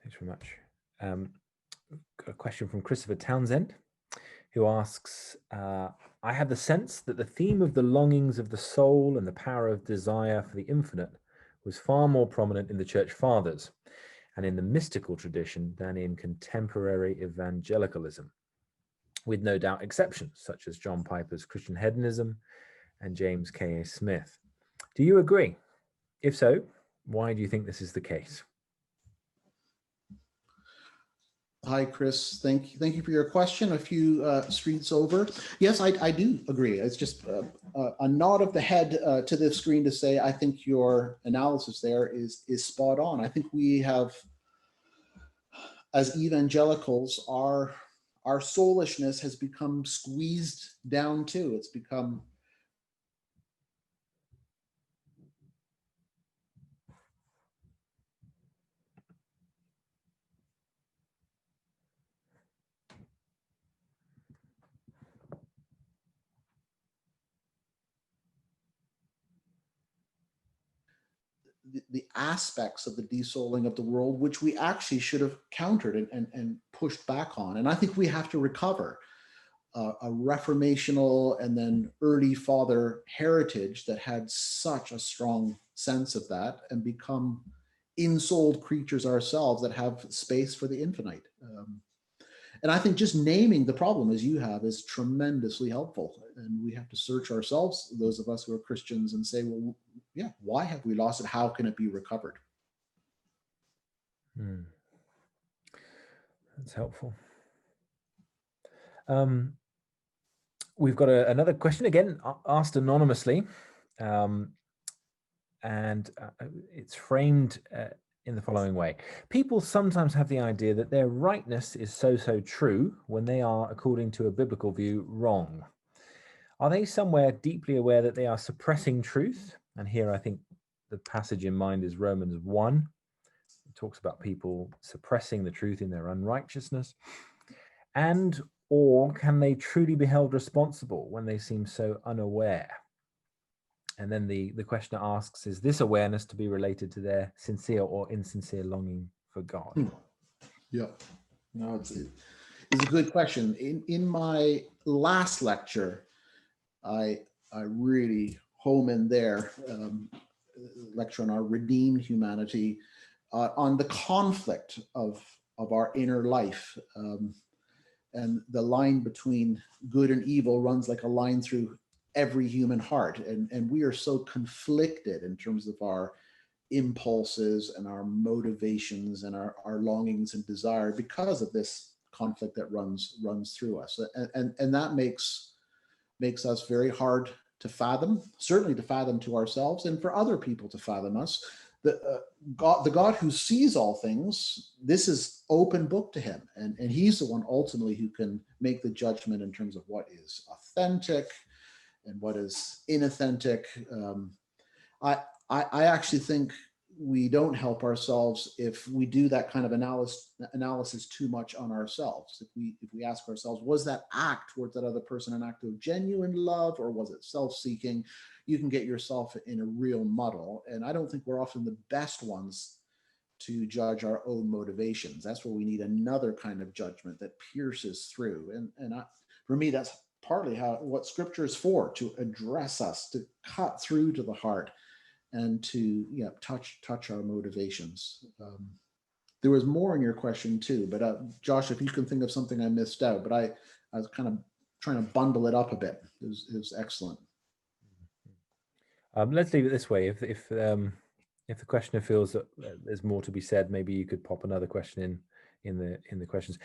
Thanks very much. A question from Christopher Townsend, who asks, I have the sense that the theme of the longings of the soul and the power of desire for the infinite was far more prominent in the Church Fathers and in the mystical tradition than in contemporary evangelicalism, with no doubt exceptions, such as John Piper's Christian Hedonism and James K.A. Smith. Do you agree? If so, why do you think this is the case? Hi, Chris. Thank you for your question. A few streets over. Yes, I do agree. It's just a nod of the head to the screen to say I think your analysis there is spot on. I think we have, as evangelicals, our soulishness has become squeezed down too. It's become the aspects of the desouling of the world, which we actually should have countered and pushed back on. And I think we have to recover a reformational and then early father heritage that had such a strong sense of that, and become ensouled creatures ourselves that have space for the infinite. And I think just naming the problem as you have is tremendously helpful. And we have to search ourselves, those of us who are Christians, and say, well, yeah, why have we lost it? How can it be recovered? That's helpful. We've got another question, again, asked anonymously. And it's framed in the following way. People sometimes have the idea that their rightness is so true when they are, according to a biblical view, wrong. Are they somewhere deeply aware that they are suppressing truth? And here I think the passage in mind is Romans 1. It talks about people suppressing the truth in their unrighteousness. And or can they truly be held responsible when they seem so unaware? And then the questioner asks, is this awareness to be related to their sincere or insincere longing for God? Yeah, no, it's a good question. In my last lecture, I really home in there, lecture on our redeemed humanity, on the conflict of our inner life. And the line between good and evil runs like a line through every human heart. And we are so conflicted in terms of our impulses and our motivations and our longings and desire because of this conflict that runs through us. And that makes us very hard to fathom, certainly to fathom to ourselves and for other people to fathom us. The God who sees all things, this is open book to him. And he's the one ultimately who can make the judgment in terms of what is authentic and what is inauthentic. I actually think we don't help ourselves if we do that kind of analysis too much on ourselves. If we ask ourselves, was that act towards that other person an act of genuine love, or was it self-seeking? You can get yourself in a real muddle. And I don't think we're often the best ones to judge our own motivations. That's where we need another kind of judgment that pierces through. For me, that's partly what Scripture is for, to address us, to cut through to the heart, and to touch our motivations. There was more in your question too, but Josh, if you can think of something I missed out, but I was kind of trying to bundle it up a bit. It was excellent. Let's leave it this way. If the questioner feels that there's more to be said, maybe you could pop another question in the questions.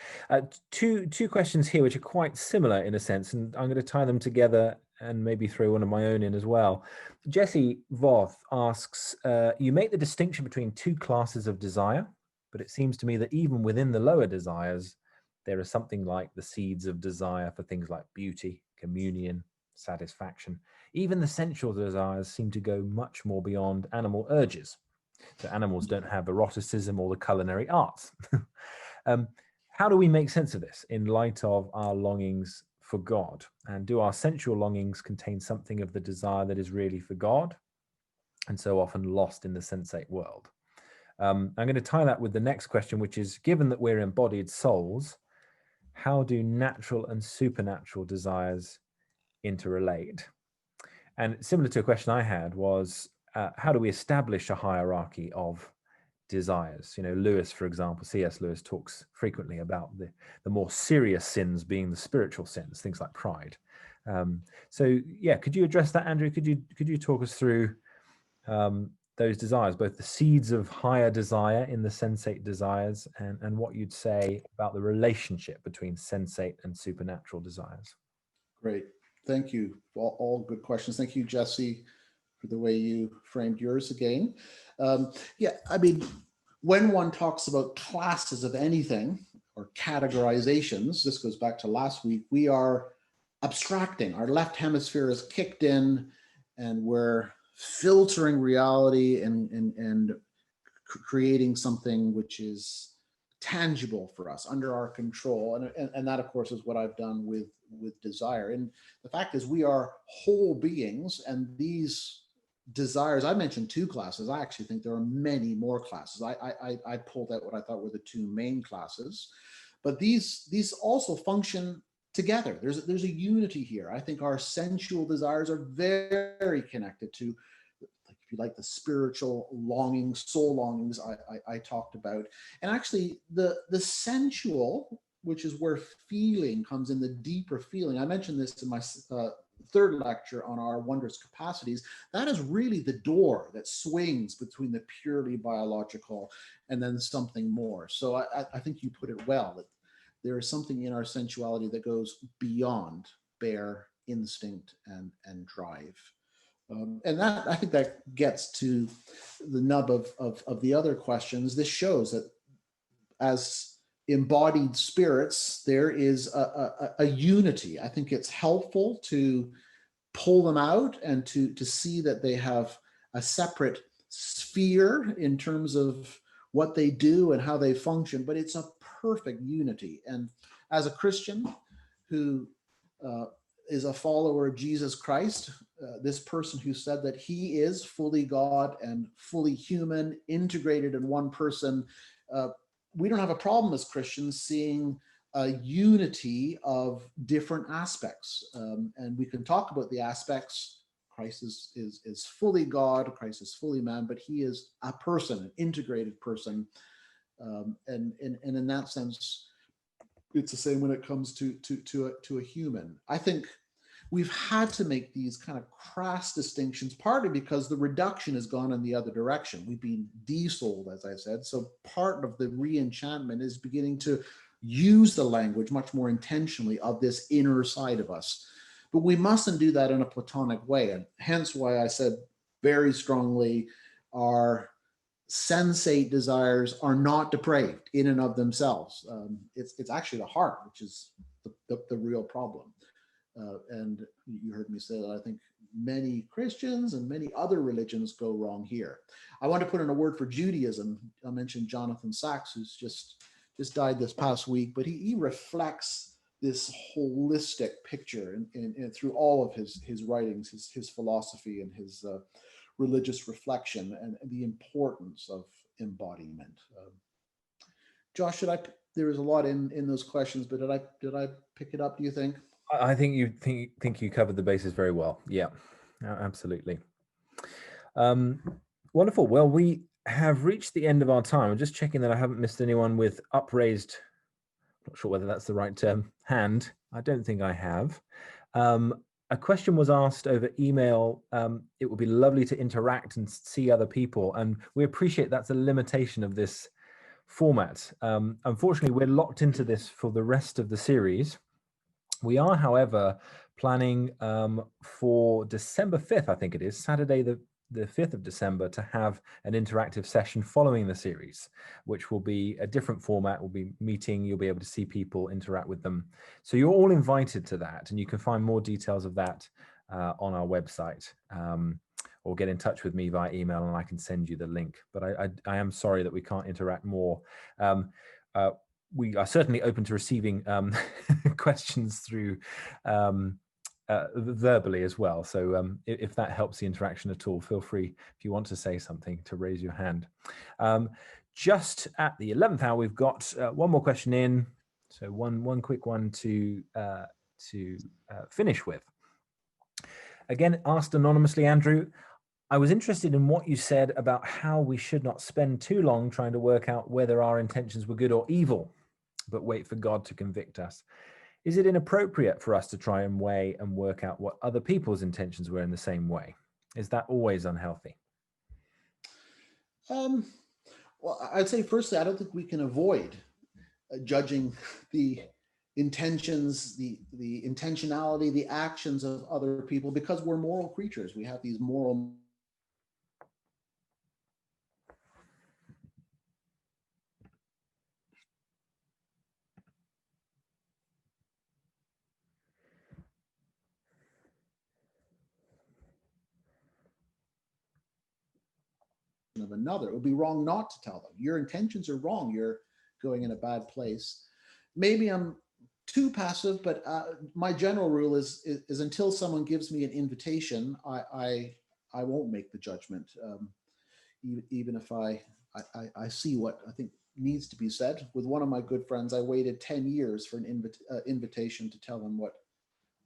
Two questions here which are quite similar in a sense, and I'm going to tie them together and maybe throw one of my own in as well. Jesse Voth asks, you make the distinction between two classes of desire, but it seems to me that even within the lower desires, there is something like the seeds of desire for things like beauty, communion, satisfaction. Even the sensual desires seem to go much more beyond animal urges. So animals don't have eroticism or the culinary arts. How do we make sense of this in light of our longings for God? And do our sensual longings contain something of the desire that is really for God and so often lost in the sensate world? I'm going to tie that with the next question, which is, given that we're embodied souls, how do natural and supernatural desires interrelate? And similar to a question I had was, how do we establish a hierarchy of desires? Lewis, for example, C.S. Lewis talks frequently about the more serious sins being the spiritual sins, things like pride. So yeah, could you address that, Andrew? Could you talk us through those desires, both the seeds of higher desire in the sensate desires, and what you'd say about the relationship between sensate and supernatural desires? Great. Thank you. All good questions. Thank you, Jesse, for the way you framed yours again. When one talks about classes of anything or categorizations, this goes back to last week, we are abstracting. Our left hemisphere is kicked in and we're filtering reality and creating something which is tangible for us, under our control. And that, of course, is what I've done with desire. And the fact is, we are whole beings, and these desires, I mentioned two classes. I actually think there are many more classes. I pulled out what I thought were the two main classes, but these also function together. There's a unity here. I think our sensual desires are very connected to, if you like, the spiritual longings, soul longings I talked about. And actually the sensual, which is where feeling comes in, the deeper feeling. I mentioned this in my third lecture on our wondrous capacities. That is really the door that swings between the purely biological and then something more. So I think you put it well, that there is something in our sensuality that goes beyond bare instinct and drive. And that, I think that gets to the nub of the other questions. This shows that as embodied spirits, there is a unity. I think it's helpful to pull them out and to see that they have a separate sphere in terms of what they do and how they function, but it's a perfect unity. And as a Christian who is a follower of Jesus Christ, this person who said that he is fully God and fully human, integrated in one person, we don't have a problem as Christians seeing a unity of different aspects. And we can talk about the aspects. Christ is fully God, Christ is fully man, but he is a person, an integrated person. And in that sense, it's the same when it comes to a human. I think we've had to make these kind of crass distinctions, partly because the reduction has gone in the other direction. We've been desold, as I said. So part of the re-enchantment is beginning to use the language much more intentionally of this inner side of us. But we mustn't do that in a Platonic way. And hence why I said very strongly, our sensate desires are not depraved in and of themselves. It's actually the heart, which is the real problem. And you heard me say that I think many Christians and many other religions go wrong here. I want to put in a word for Judaism. I mentioned Jonathan Sachs, who's just died this past week, but he reflects this holistic picture in through all of his writings, his philosophy and his religious reflection, and the importance of embodiment. Josh, there was a lot in those questions, but did I pick it up, do you think? I think you covered the bases very well. Yeah, absolutely. Wonderful. Well, we have reached the end of our time. I'm just checking that I haven't missed anyone with upraised, not sure whether that's the right term, hand. I don't think I have. A question was asked over email. It would be lovely to interact and see other people, and we appreciate that's a limitation of this format. Unfortunately, we're locked into this for the rest of the series. We are, however, planning for December 5th, I think it is, Saturday the 5th of December, to have an interactive session following the series, which will be a different format. We'll be meeting, you'll be able to see people, interact with them. So you're all invited to that, and you can find more details of that on our website, or get in touch with me via email and I can send you the link. But I am sorry that we can't interact more. We are certainly open to receiving questions through verbally as well. So if that helps the interaction at all, feel free, if you want to say something, to raise your hand. Just at the 11th hour, we've got one more question in. So one quick one to finish with. Again, asked anonymously, Andrew. I was interested in what you said about how we should not spend too long trying to work out whether our intentions were good or evil, but wait for God to convict us. Is it inappropriate for us to try and weigh and work out what other people's intentions were in the same way? Is that always unhealthy? Well, I'd say firstly, I don't think we can avoid judging the intentions, the intentionality, the actions of other people, because we're moral creatures. We have these moral of another. It would be wrong not to tell them. Your intentions are wrong. You're going in a bad place. Maybe I'm too passive, but my general rule is until someone gives me an invitation, I won't make the judgment, even if I see what I think needs to be said. With one of my good friends, I waited 10 years for an invitation to tell him what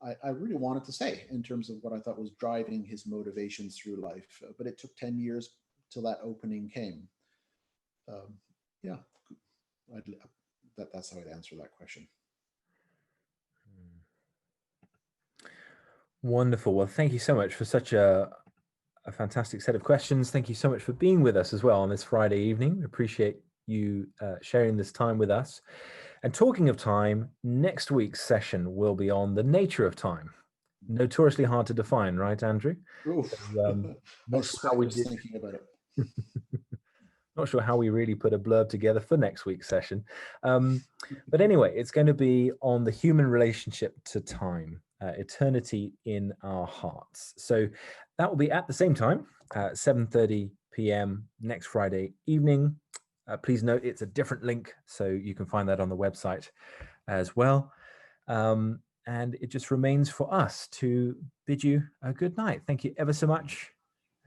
I really wanted to say in terms of what I thought was driving his motivations through life. But it took 10 years till that opening came. Yeah, that's how I'd answer that question. Wonderful. Well, thank you so much for such a fantastic set of questions. Thank you so much for being with us as well on this Friday evening. We appreciate you sharing this time with us. And talking of time, next week's session will be on the nature of time. Notoriously hard to define, right, Andrew? So, not sure how we did. Thinking about it. Not sure how we really put a blurb together for next week's session. But anyway, it's going to be on the human relationship to time, eternity in our hearts. So that will be at the same time, 7:30 p.m. next Friday evening. Please note it's a different link, so you can find that on the website as well. And it just remains for us to bid you a good night. Thank you ever so much,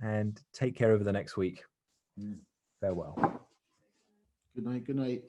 and take care over the next week. Farewell. Good night. Good night.